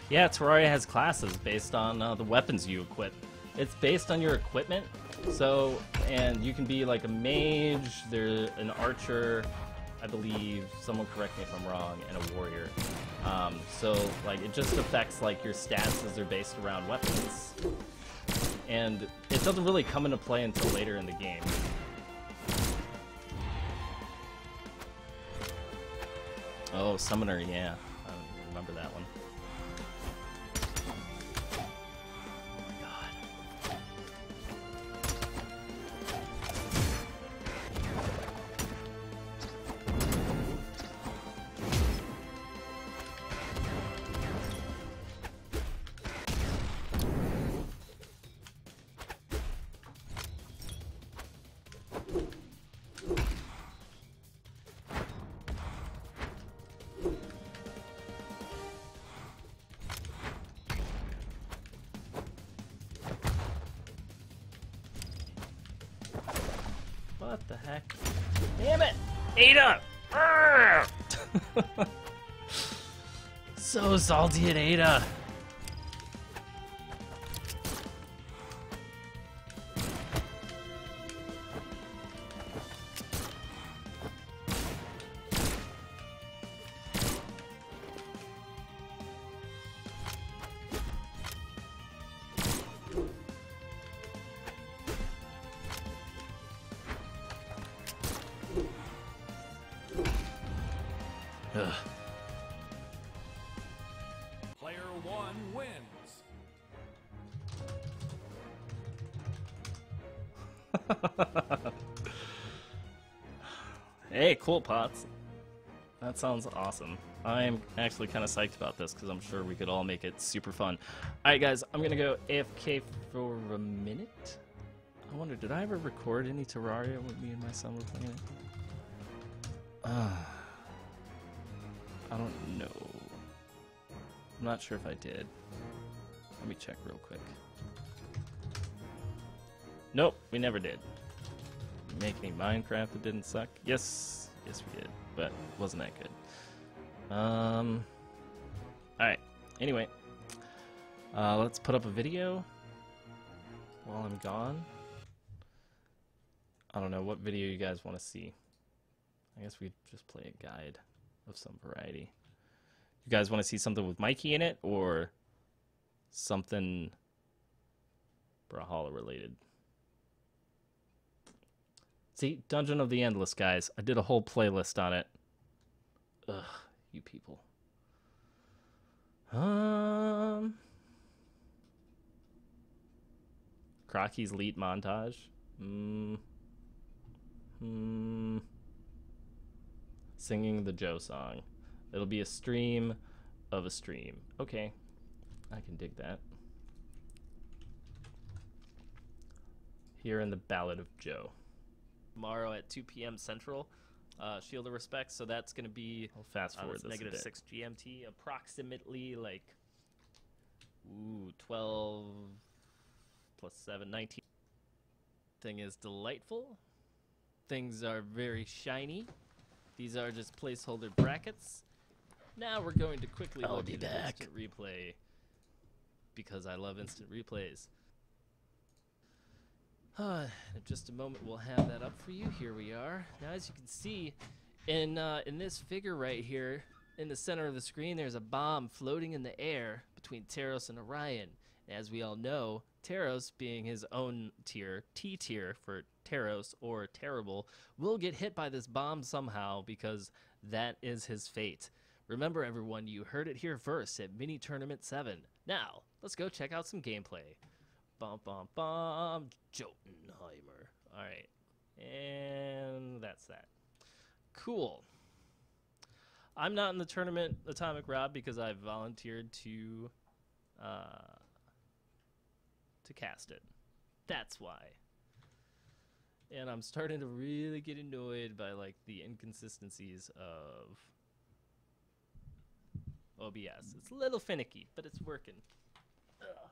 Yeah, Terraria has classes based on the weapons you equip. It's based on your equipment. So, and you can be like a mage, there's an archer, I believe, someone correct me if I'm wrong, and a warrior. So, like, it just affects, like, your stats as they're based around weapons. And it doesn't really come into play until later in the game. Oh, Summoner, yeah. I don't remember that one. What the heck? Damn it! Ada! So salty at Ada. Ugh. Player 1 wins. Hey, cool, Pots. That sounds awesome. I'm actually kind of psyched about this because I'm sure we could all make it super fun. Alright guys, I'm going to go AFK for a minute. I wonder, did I ever record any Terraria when me and my son were playing it? I don't know. I'm not sure if I did. Let me check real quick. Nope, we never did. Make any Minecraft that didn't suck? Yes, yes we did, but it wasn't that good. Alright, anyway. Let's put up a video while I'm gone. I don't know what video you guys want to see. I guess we just play a guide of some variety. You guys want to see something with Mikey in it, or something Brawlhalla related? See, Dungeon of the Endless, guys. I did a whole playlist on it. Ugh, you people. Crocky's Leet montage. Singing the Joe song. It'll be a stream of a stream. Okay, I can dig that. Here in the Ballad of Joe. Tomorrow at 2 p.m. Central. Shield of Respect, so that's going to be, I'll fast forward this negative 6 GMT, approximately like 12 plus 7, 19. Thing is delightful. Things are very shiny. These are just placeholder brackets. Now we're going to quickly look at the instant replay, because I love instant replays. In just a moment, we'll have that up for you. Here we are. Now, as you can see, in this figure right here, in the center of the screen, there's a bomb floating in the air between Terros and Orion. And as we all know, Terros, being his own tier, T tier for Terros or Terrible, will get hit by this bomb somehow, because that is his fate. Remember, everyone, you heard it here first at Mini Tournament 7. Now, let's go check out some gameplay. Bum, bum, bum. Jotunheimer. Alright. And that's that. Cool. I'm not in the tournament, Atomic Rob, because I volunteered to cast it. That's why. And I'm starting to really get annoyed by, like, the inconsistencies of OBS. It's a little finicky, but it's working. Ugh.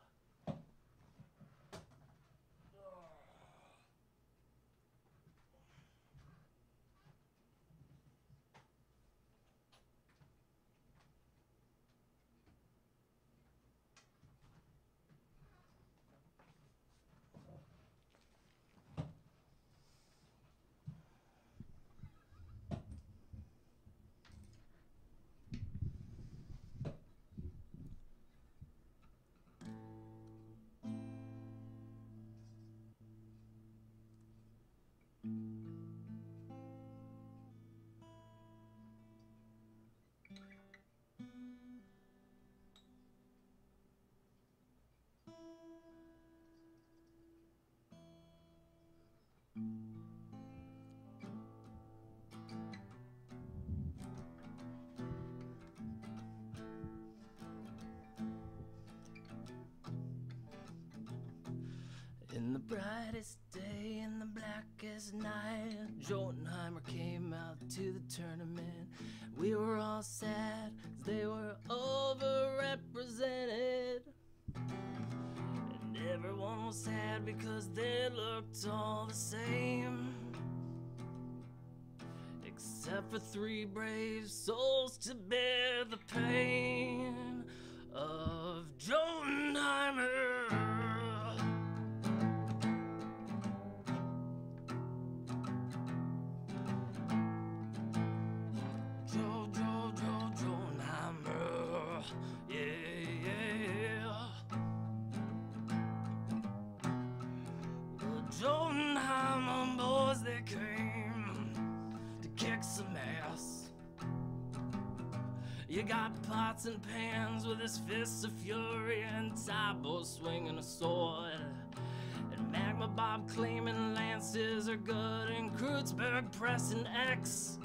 In the brightest day, in the blackest night, Jotunheimer came out to the tournament. We were all sad, 'cause they were overrepresented. And everyone was sad because they looked all the same. Except for 3 brave souls to bear the pain of Jotunheimer. Jotunheimer boys, they came to kick some ass. You got pots and pans with his fists of fury, and Tybo swinging a sword, and Magma Bob claiming lances are good, and Kreutzberg pressing X,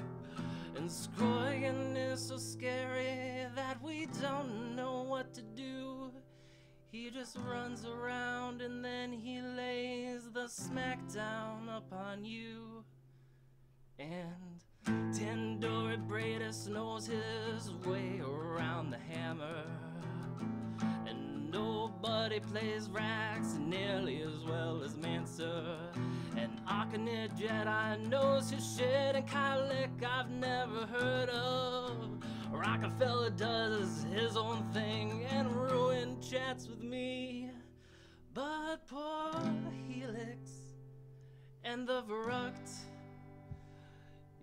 and Scroyen is so scary that we don't know what to do. He just runs around and then he lays the smackdown upon you. And Tendori Bradus knows his way around the hammer, and no but he plays Rax nearly as well as Mancer. And Arcanid Jedi knows his shit, and Kylek I've never heard of. Rockefeller does his own thing, and Ruin chats with me. But poor Helix and the Verruct,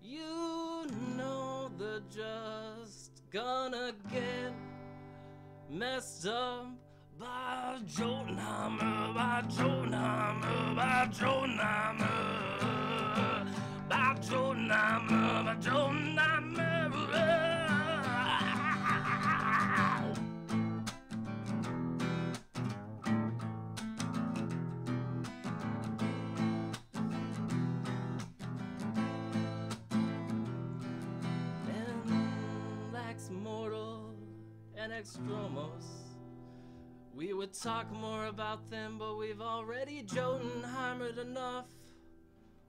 you know they're just gonna get messed up by Jotunheimer, by Jotunheimer, by Jotunheimer, by Jotunheimer, by Jotunheimer. And Lax Mortal and Extromos, we would talk more about them, but we've already Jotunheimered enough.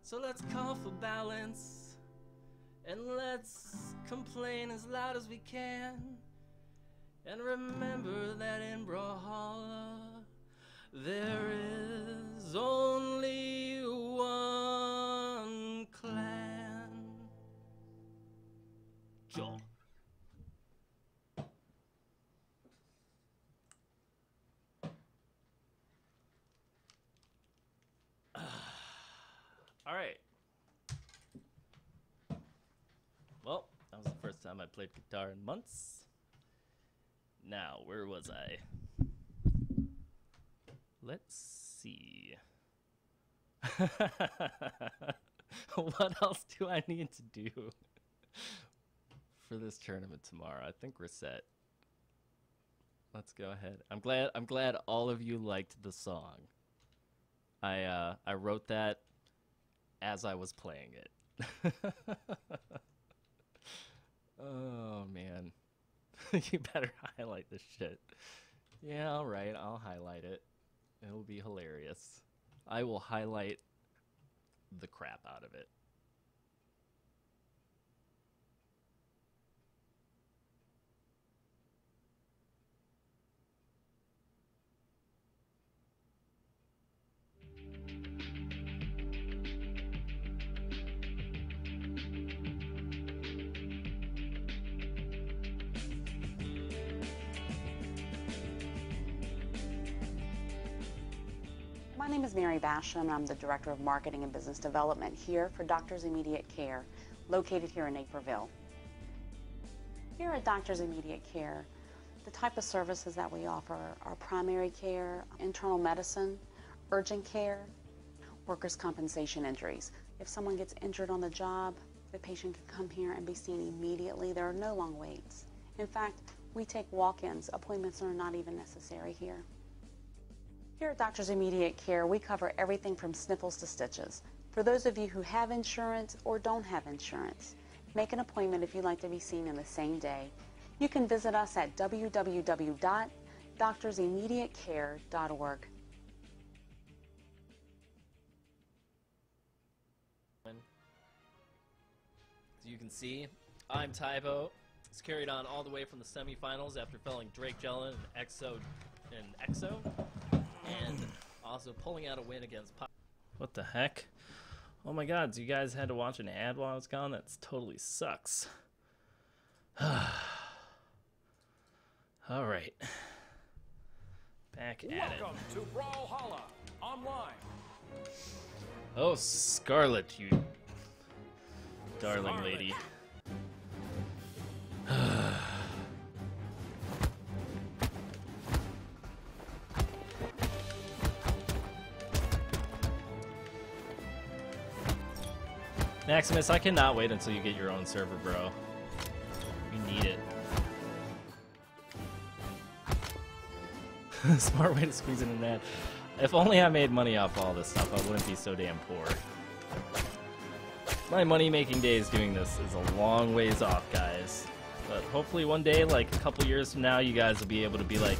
So let's call for balance, and let's complain as loud as we can. And remember that in Brawlhalla, there is only one clan. Joel. Alright. Well, that was the first time I played guitar in months. Now, where was I? Let's see. What else do I need to do for this tournament tomorrow? I think we're set. Let's go ahead. I'm glad all of you liked the song. I wrote that as I was playing it. Oh man. You better highlight this shit. Yeah, alright, I'll highlight it. It'll be hilarious. I will highlight the crap out of it. My name is Mary Basham, and I'm the Director of Marketing and Business Development here for Doctors Immediate Care, located here in Naperville. Here at Doctors Immediate Care, the type of services that we offer are primary care, internal medicine, urgent care, workers' compensation injuries. If someone gets injured on the job, the patient can come here and be seen immediately. There are no long waits. In fact, we take walk-ins. Appointments are not even necessary here. Here at Doctors Immediate Care, we cover everything from sniffles to stitches. For those of you who have insurance or don't have insurance, make an appointment if you'd like to be seen in the same day. You can visit us at www.doctorsimmediatecare.org. As you can see, I'm Tybo. It's carried on all the way from the semifinals after felling Drake Jellin and Exo. And also pulling out a win against Pop. What the heck? Oh my god, so you guys had to watch an ad while I was gone? That totally sucks. Alright. Back at it. Welcome to Brawlhalla Online. Oh, Scarlet, you darling Scarlet. lady. Maximus, I cannot wait until you get your own server, bro. You need it. Smart way to squeeze in an ad. If only I made money off all this stuff, I wouldn't be so damn poor. My money-making days doing this is a long ways off, guys. But hopefully one day, like a couple years from now, you guys will be able to be like,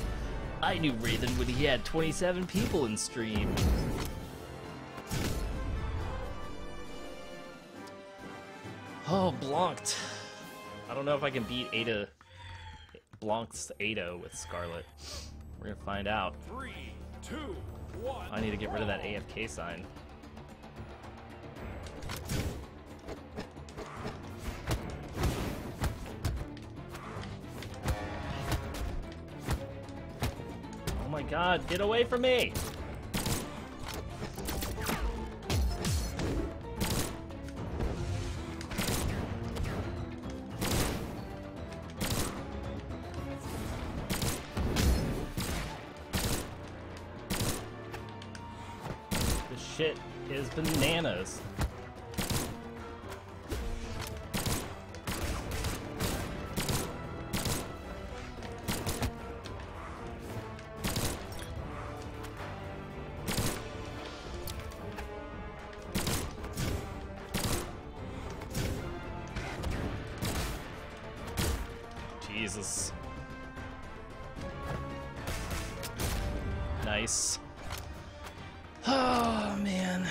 I knew Raven when he had 27 people in stream. Oh, Blanced. I don't know if I can beat Blanc's Ada with Scarlet. We're gonna find out. 3, 2, 1. I need to get rid of that AFK sign. Oh my god, get away from me! Shit is bananas. Jesus. Nice. Oh, man.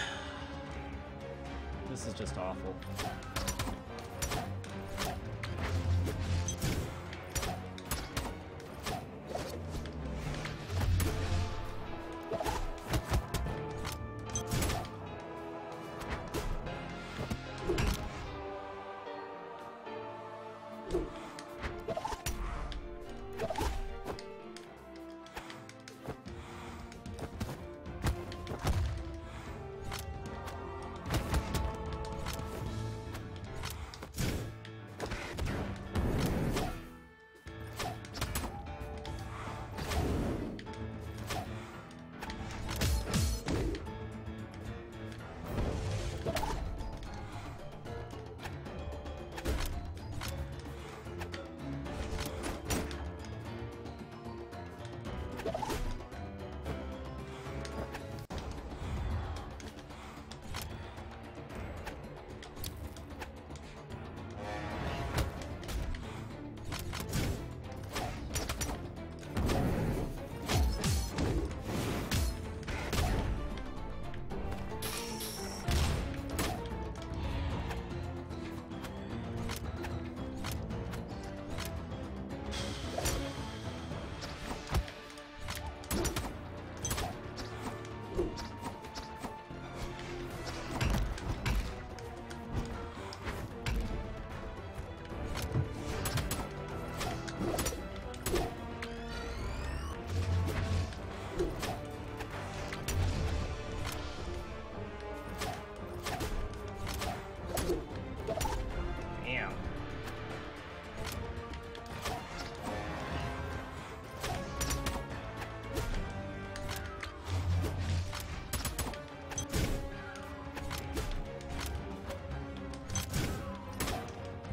This is just awful.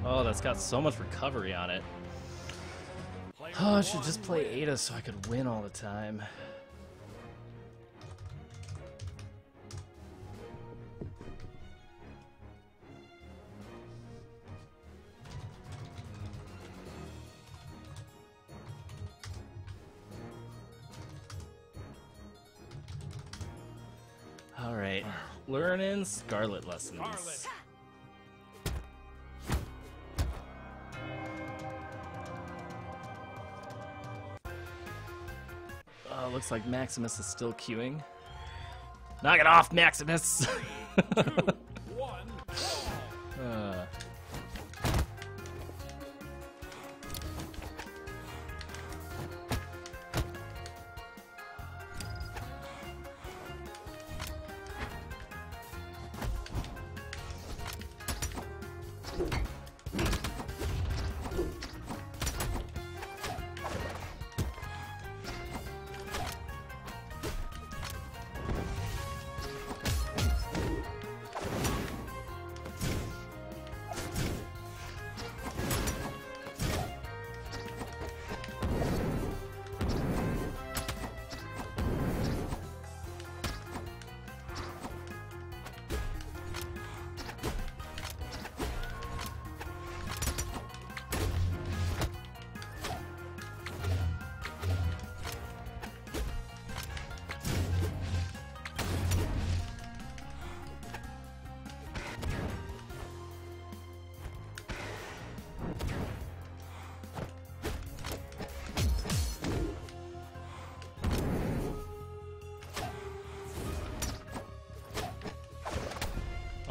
Oh, that's got so much recovery on it. Oh, I should just play Ada so I could win all the time. All right, learning Scarlet lessons. Scarlet. Looks like Maximus is still queuing. Knock it off, Maximus! 2, 1,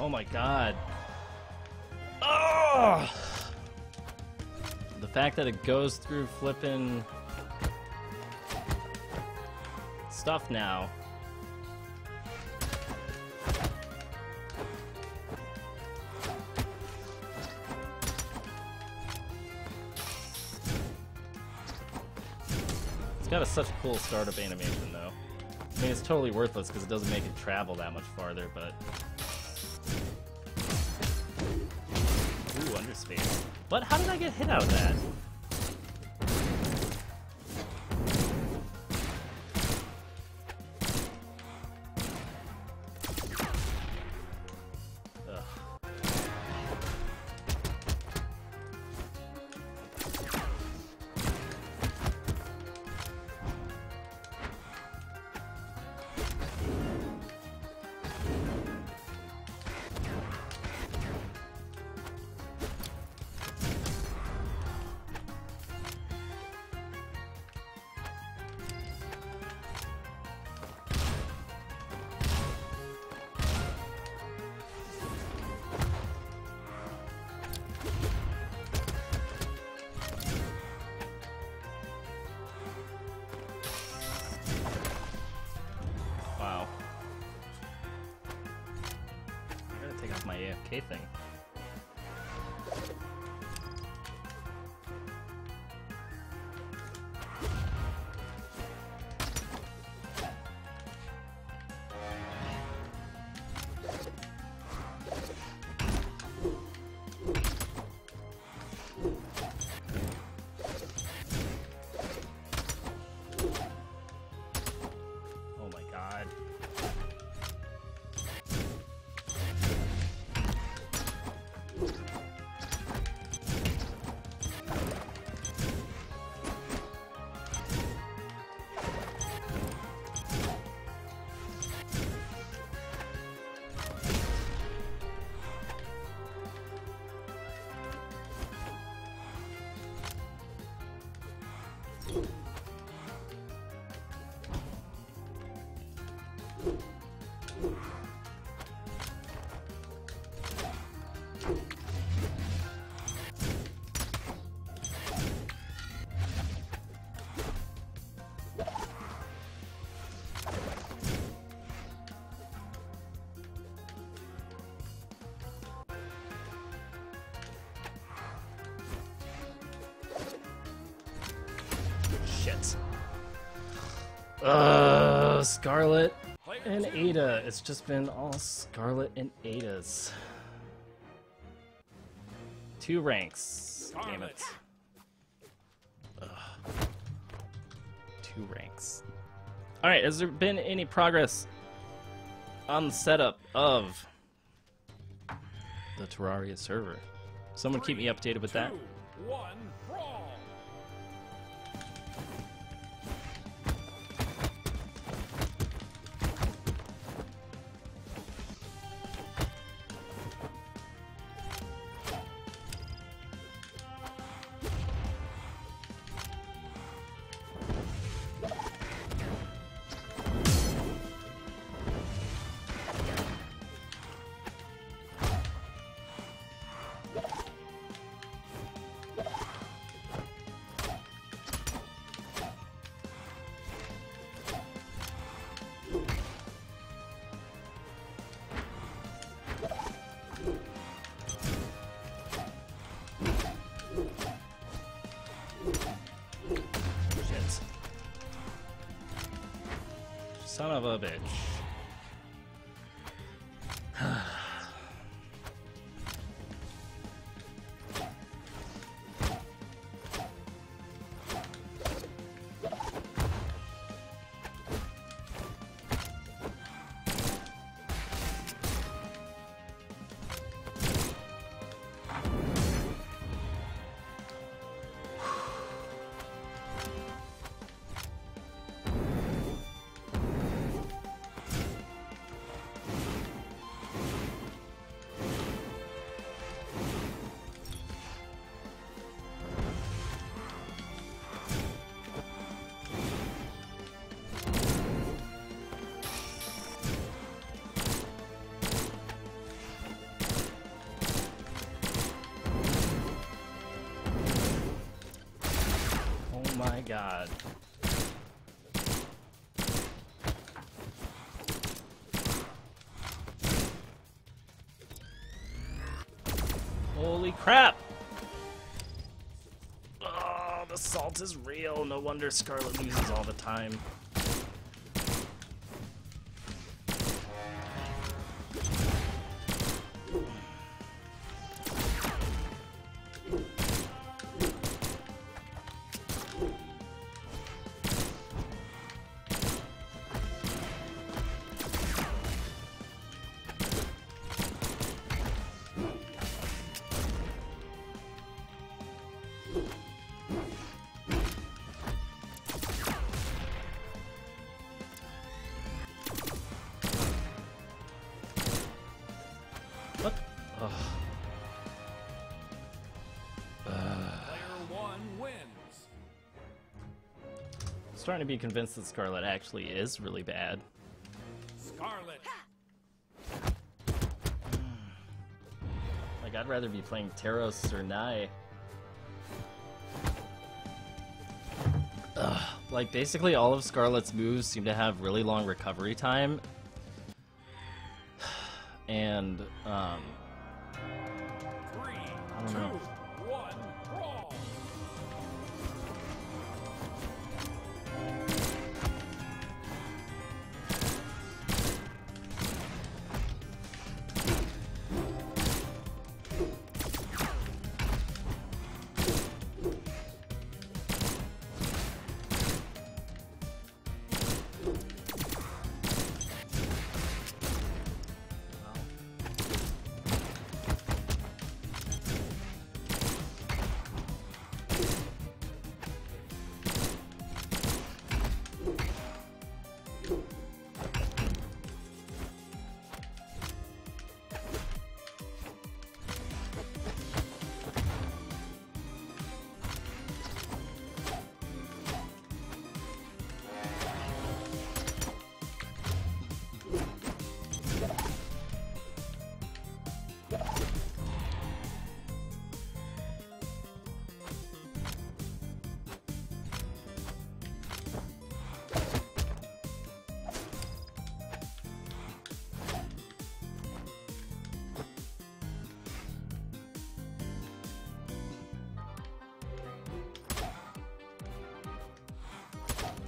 Oh my god. Oh! The fact that it goes through flipping stuff now. It's got such a cool startup animation though. I mean, it's totally worthless because it doesn't make it travel that much farther, but... Ooh, underspace. What? How did I get hit out of that? Wow. I gotta take off my AFK thing. Oh my god. Shit. Scarlet and Ada. It's just been all Scarlet and Adas. 2 ranks. Damn it. Ugh. 2 ranks. Alright, has there been any progress on the setup of the Terraria server? Someone keep me updated with that. 2, 1, brawl. Son of a bitch. god. Holy crap! Oh, the salt is real. No wonder Scarlet loses all the time. What? Ugh. Player one wins. I'm starting to be convinced that Scarlet actually is really bad. Scarlet. Like, I'd rather be playing Terraria or Nye. Ugh. Like, basically all of Scarlet's moves seem to have really long recovery time. And, Three, I don't know. 2, 1, brawl.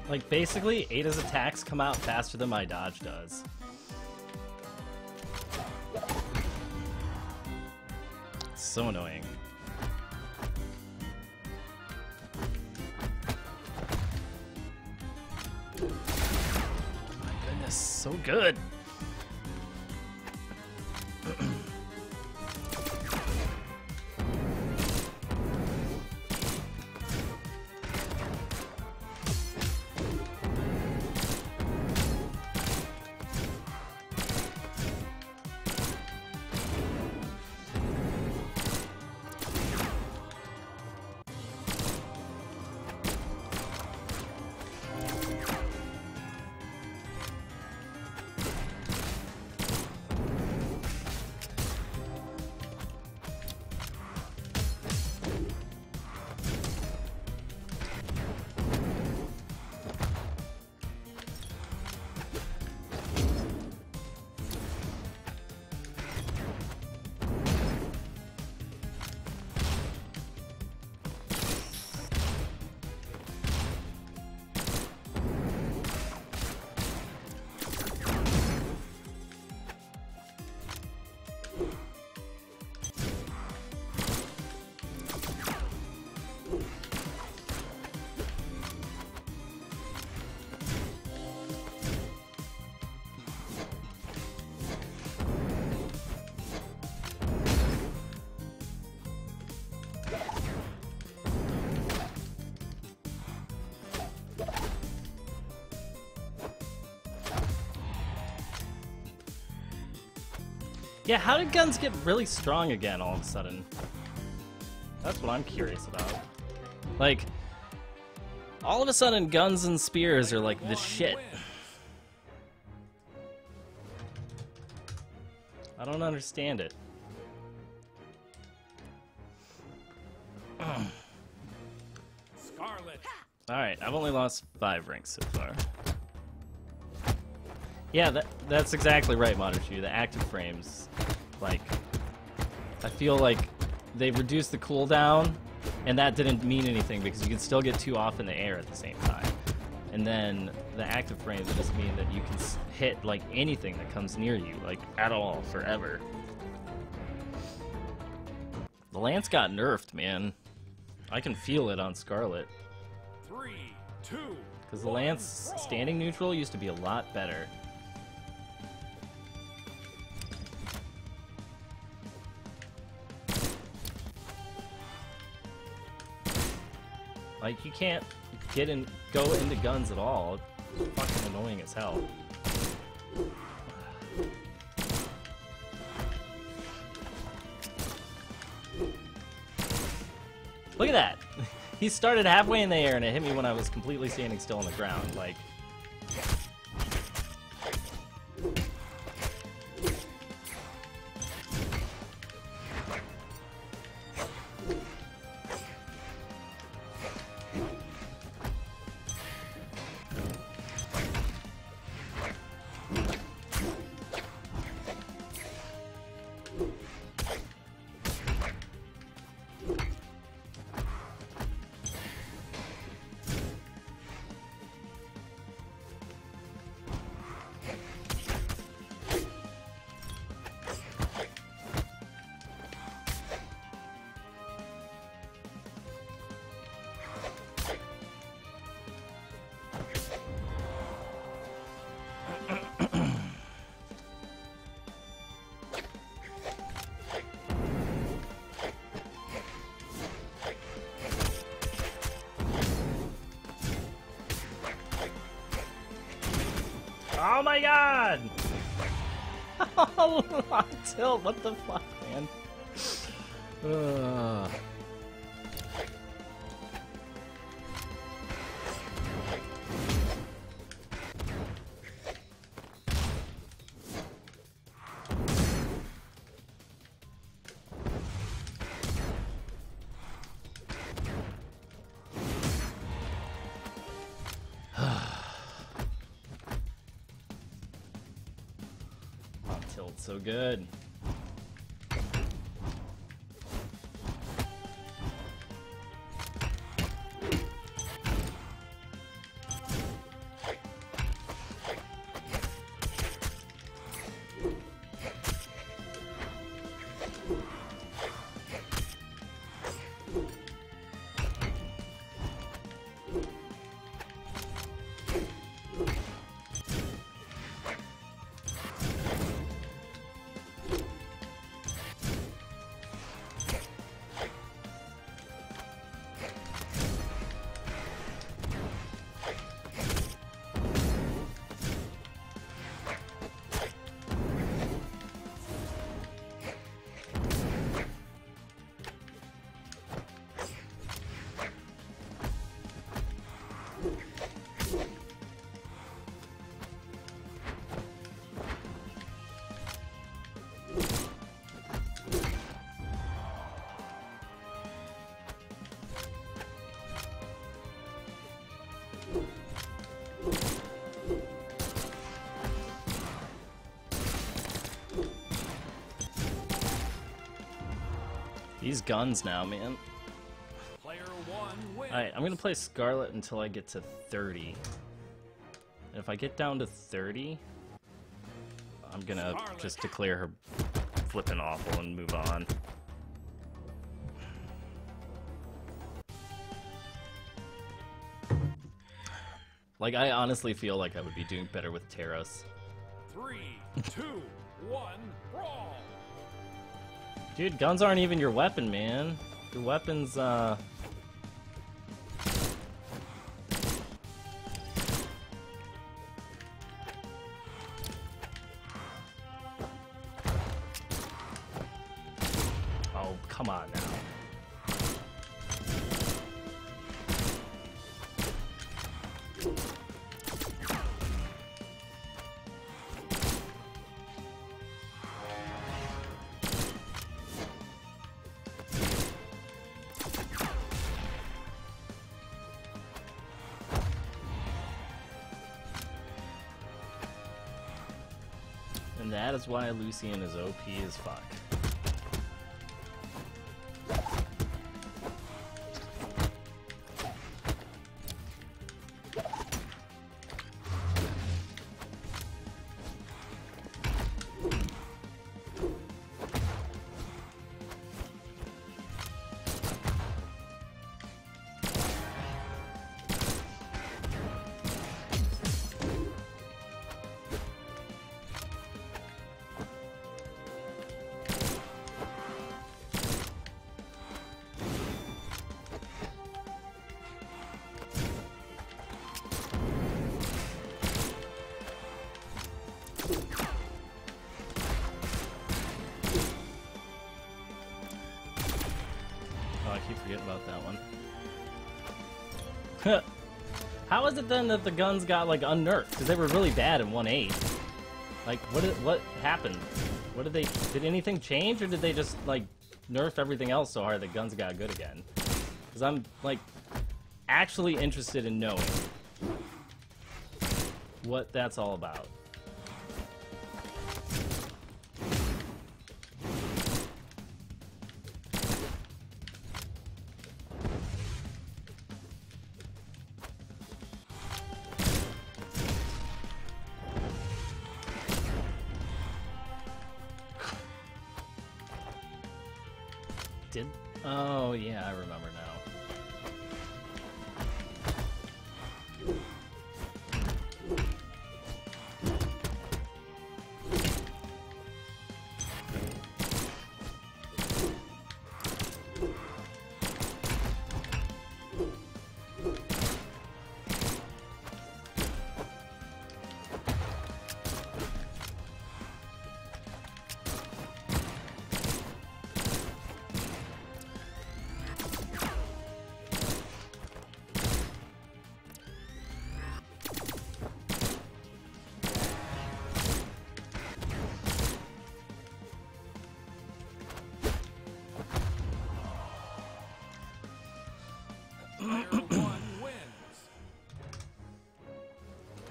Like, basically, Ada's attacks come out faster than my dodge does. It's so annoying. My goodness, so good! Yeah, how did guns get really strong again all of a sudden? That's what I'm curious about. Like, all of a sudden guns and spears are like the shit. I don't understand it. Scarlet. Alright, I've only lost 5 ranks so far. Yeah, that's exactly right, Monoshu. The active frames, like, I feel like they reduced the cooldown, and that didn't mean anything because you can still get 2 off in the air at the same time. And then the active frames just mean that you can hit, like, anything that comes near you, like, at all, forever. The lance got nerfed, man. I can feel it on Scarlet. 3, 2, Because the lance standing neutral used to be a lot better. Like, you can't go into guns at all. It's fucking annoying as hell. Look at that! He started halfway in the air and it hit me when I was completely standing still on the ground. Like... Oh my god! Oh, tilt, what the fuck, man? Tilt so good. These guns now, man. Player 1 wins. Alright, I'm gonna play Scarlet until I get to 30. And if I get down to 30, I'm gonna Scarlet. just declare her flipping awful and move on. Like, I honestly feel like I would be doing better with Terras. 3, 2, 1, brawl. Dude, guns aren't even your weapon, man. Your weapon's, Oh, come on now. And that is why Lucian is OP as fuck. I keep forgetting about that one. How is it then that the guns got like unnerfed? Because they were really bad in 1.8. Like, what happened? What did they? Did anything change, or did they just like nerf everything else so hard that guns got good again? Because I'm like actually interested in knowing what that's all about. Oh, yeah, I remember now.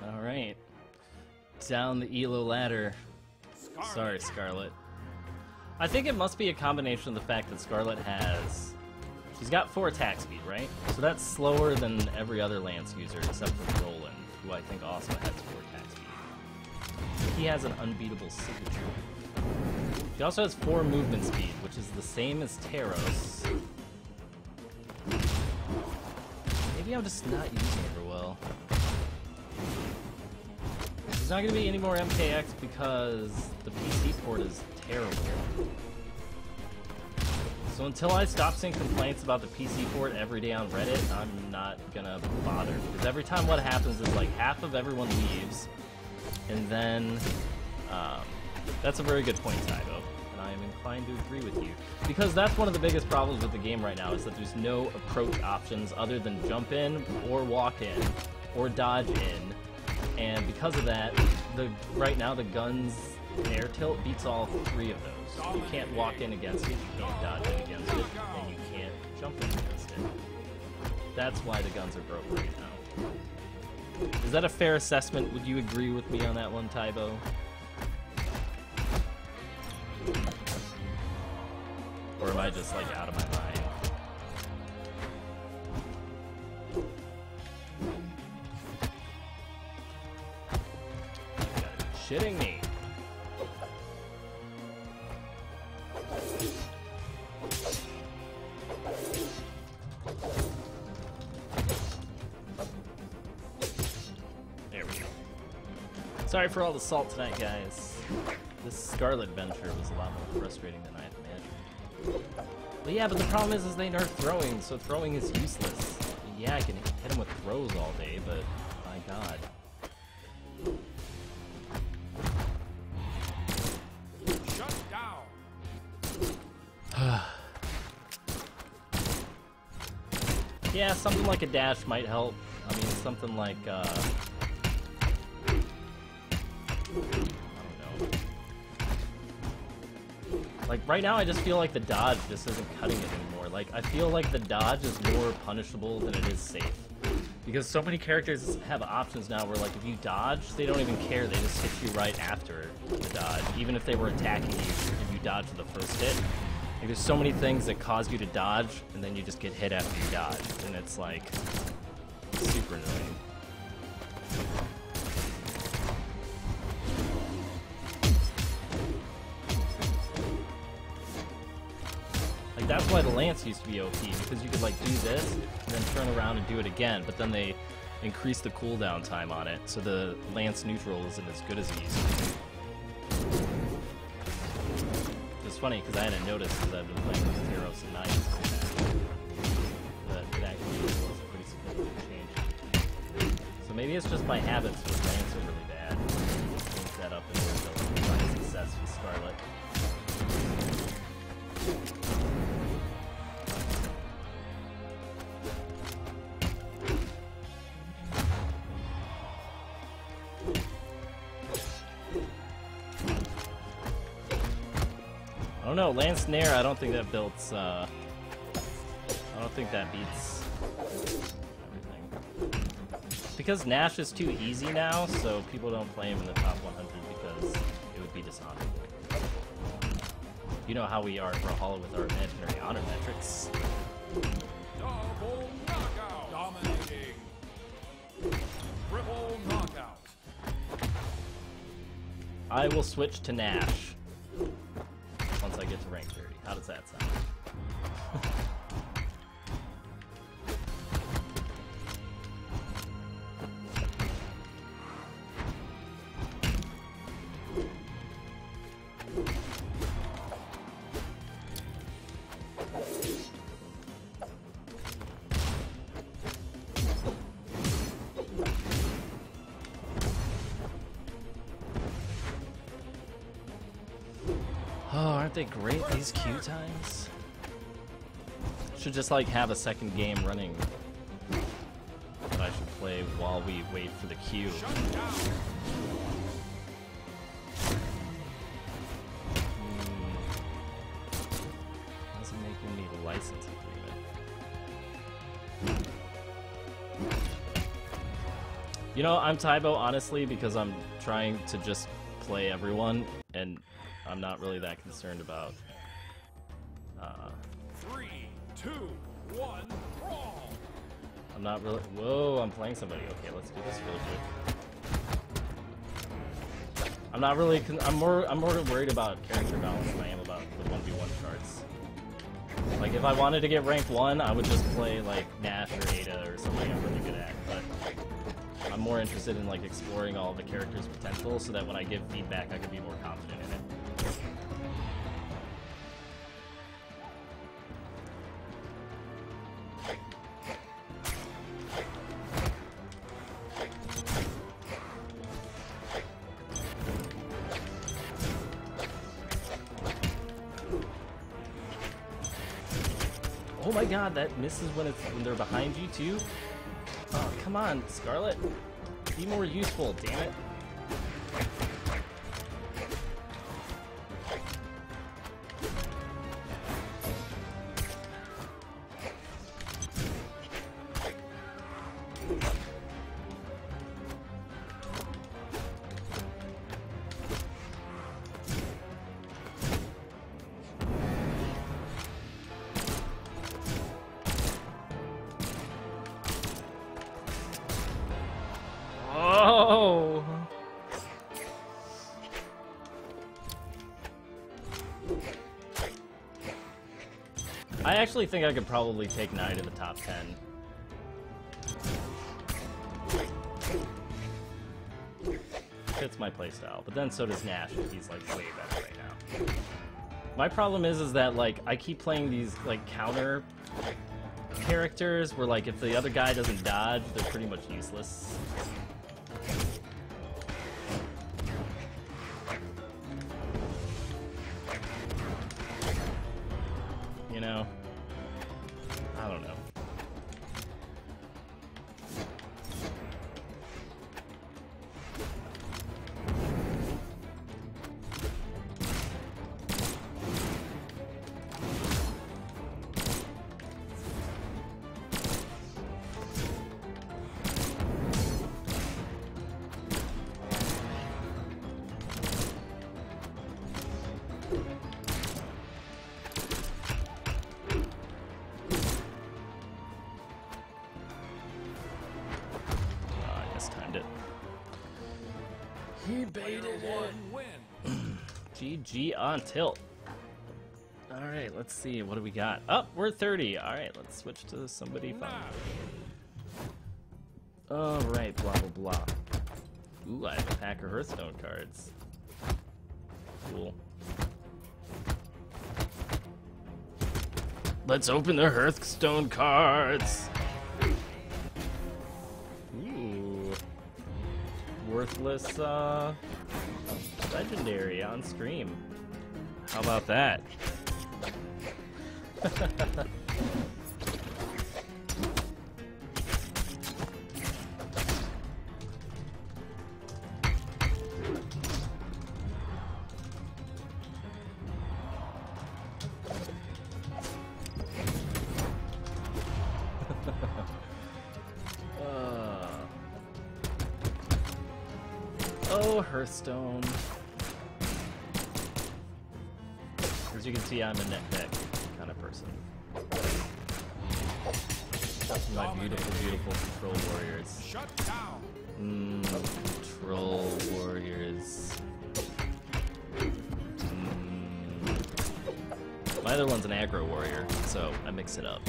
Alright. Down the ELO ladder. Sorry, Scarlet. I think it must be a combination of the fact that Scarlet has... She's got 4 attack speed, right? So that's slower than every other Lance user except for Roland, who I think also has 4 attack speed. He has an unbeatable signature. He also has 4 movement speed, which is the same as Taros. Maybe I'm just not using her well. There's not going to be any more MKX because the PC port is terrible. So until I stop seeing complaints about the PC port every day on Reddit, I'm not going to bother. Because every time what happens is like half of everyone leaves, and then that's a very good point, Tybo. And I am inclined to agree with you. Because that's one of the biggest problems with the game right now, is that there's no approach options other than jump in, or walk in, or dodge in. And because of that, right now the gun's air tilt beats all 3 of those. You can't walk in against it, you can't dodge in against it, and you can't jump in against it. That's why the guns are broken right now. Is that a fair assessment? Would you agree with me on that one, Tybo? Or am I just like out of my mind? You gotta be shitting me. There we go. Sorry for all the salt tonight, guys. This Scarlet venture was a lot more frustrating than I had imagined. But yeah, but the problem is they nerf throwing, so throwing is useless. Yeah, I can hit him with throws all day, but my god. Shut down. Yeah, something like a dash might help. I mean, something like, I don't know. Like, right now I just feel like the dodge just isn't cutting it anymore. Like, I feel like the dodge is more punishable than it is safe. Because so many characters have options now where, like, if you dodge, they don't even care. They just hit you right after the dodge. Even if they were attacking you, if you dodge the first hit. Like, there's so many things that cause you to dodge, and then you just get hit after you dodge. And it's, like, super annoying. Like, that's why the Lance used to be OP, because you could, like, do this, and then turn around and do it again, but then they increase the cooldown time on it, so the Lance neutral isn't as good as it used to be. It's funny, because I hadn't noticed, because I've been playing with Terros and Knights, but that was a pretty significant change. So maybe it's just my habits with Lance are really bad. Link that up and we'll find success with Scarlet. I don't know, Lance Nair, I don't think that builds, I don't think that beats everything. Because Nash is too easy now, so people don't play him in the top 100 because it would be dishonorable. You know how we are for a Hollow with our imaginary honor metrics. Double knockout. Dominating. Triple knockout. I will switch to Nash once I get to rank 30. How does that sound? Oh, aren't they great, these queue times? Should just, like, have a second game running that I should play while we wait for the queue. Shut down. How's it making me the license agreement? You know, I'm Tybo, honestly, because I'm trying to just play everyone, and I'm not really that concerned about 3, 2, 1, brawl. I'm not really. Whoa, I'm playing somebody. Okay, let's do this really quick. I'm not really. I'm more worried about character balance than I am about the 1v1 charts. Like, if I wanted to get rank 1, I would just play like Nash or Ada or something I'm really good at. But I'm more interested in like exploring all the characters' potential, so that when I give feedback, I can be more confident in it. Oh my god, that misses when they're behind you too? Oh, come on, Scarlet. Be more useful, damn it. Oh! I actually think I could probably take Knight in the top 10. Fits my playstyle, but then so does Nash, and he's like way better right now. My problem is that like I keep playing these like counter characters where like if the other guy doesn't dodge, they're pretty much useless. You know? I don't know. win. GG on tilt. Alright, let's see. What do we got? Oh, we're 30. Alright, let's switch to somebody fun. Alright, blah, blah, blah. Ooh, I have a pack of Hearthstone cards. Cool. Let's open the Hearthstone cards! Ooh. Worthless, legendary on stream. How about that? Oh, Hearthstone. As you can see, I'm a net deck kind of person. My beautiful, beautiful control warriors. Shut down. Control warriors. My other one's an aggro warrior, so I mix it up.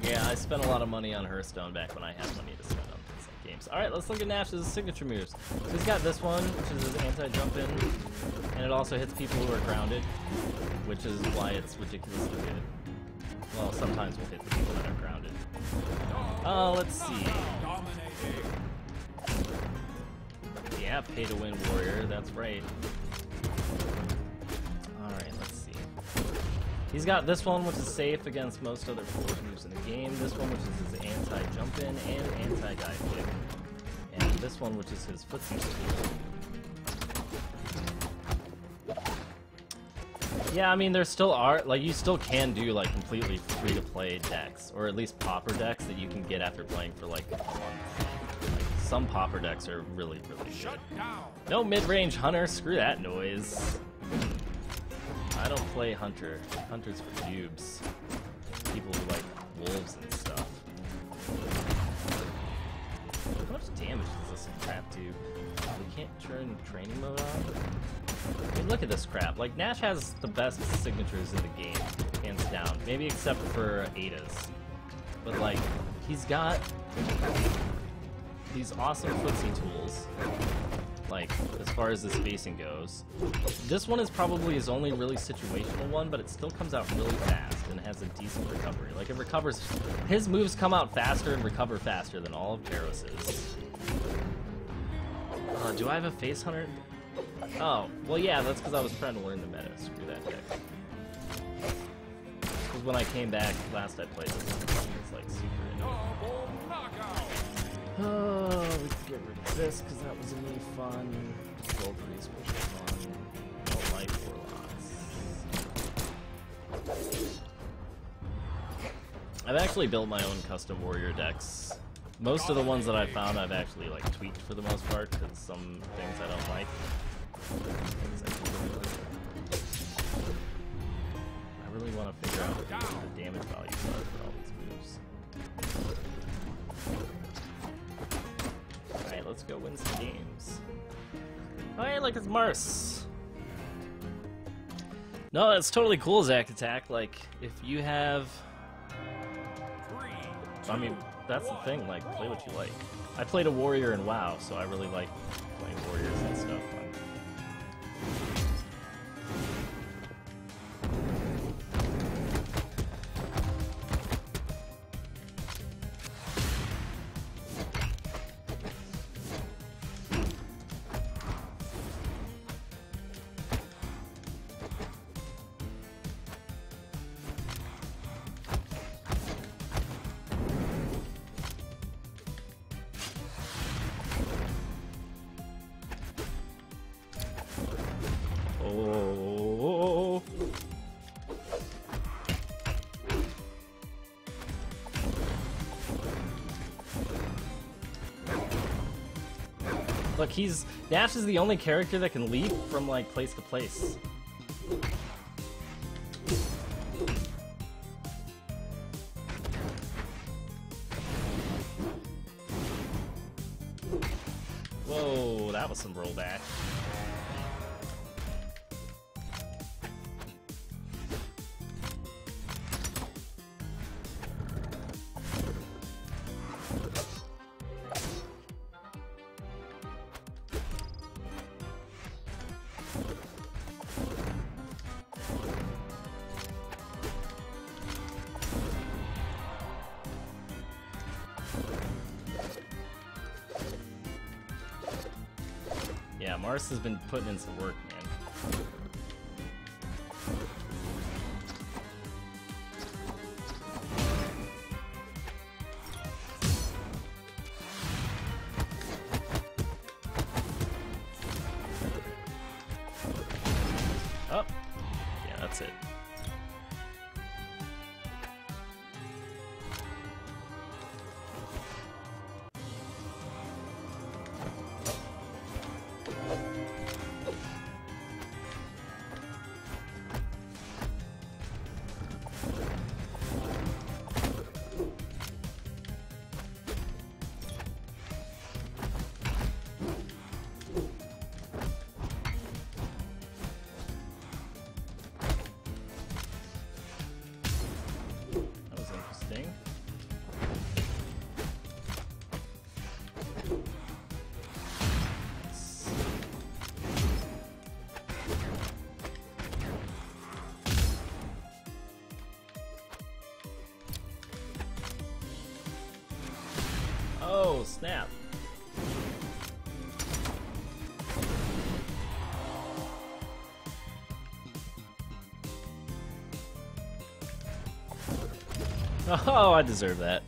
Yeah, I spent a lot of money on Hearthstone back when I had money to spend on some games. Alright, let's look at Nash's signature moves. So he's got this one, which is his anti-jump in, and it also hits people who are grounded, which is why it's ridiculously good. Well, sometimes we'll hit the people that are grounded. Let's see. Yeah, pay-to-win warrior, that's right. Alright, let's see. He's got this one, which is safe against most other forward moves in the game. This one, which is his anti-jump in and anti-dive kick. And this one, which is his footsie steal. Yeah, I mean, there still are, like, you still can do, like, completely free-to-play decks. Or at least popper decks that you can get after playing for, like, a month. Like, some popper decks are really, really good. No mid-range hunter, screw that noise. I don't play Hunter. Hunter's for noobs. People who like wolves and stuff. How much damage does this crap do? We can't turn training mode on? I mean, look at this crap. Like, Nash has the best signatures in the game, hands down. Maybe except for Ada's. But, like, he's got these awesome footsie tools. Like, as far as the spacing goes. This one is probably his only really situational one, but it still comes out really fast and has a decent recovery. Like, it recovers... His moves come out faster and recover faster than all of Terras's. Do I have a face hunter? Oh, well, yeah, that's because I was trying to learn the meta. Screw that deck. Because when I came back, last I played this, it was, like, super Double knockout. Oh, we can get rid of this because that was really fun. Gold freeze was fun. Don't like warlocks. I've actually built my own custom warrior decks. Most of the ones that I found I've actually like tweaked for the most part because some things I don't like. I really want to figure out what the damage values are for all these moves. Alright, let's go win some games. Oh, yeah, like it's Mars. No, that's totally cool, Zack Attack. Like, if you have... I mean, that's the thing, like, play what you like. I played a warrior in WoW, so I really like playing warriors and stuff. Oh. Look, Dash is the only character that can leap from like place to place. Whoa, that was some rollback. Yeah, Mars has been putting in some work, man. Oh, yeah, that's it. That was interesting. Oh, snap. Oh, I deserve that.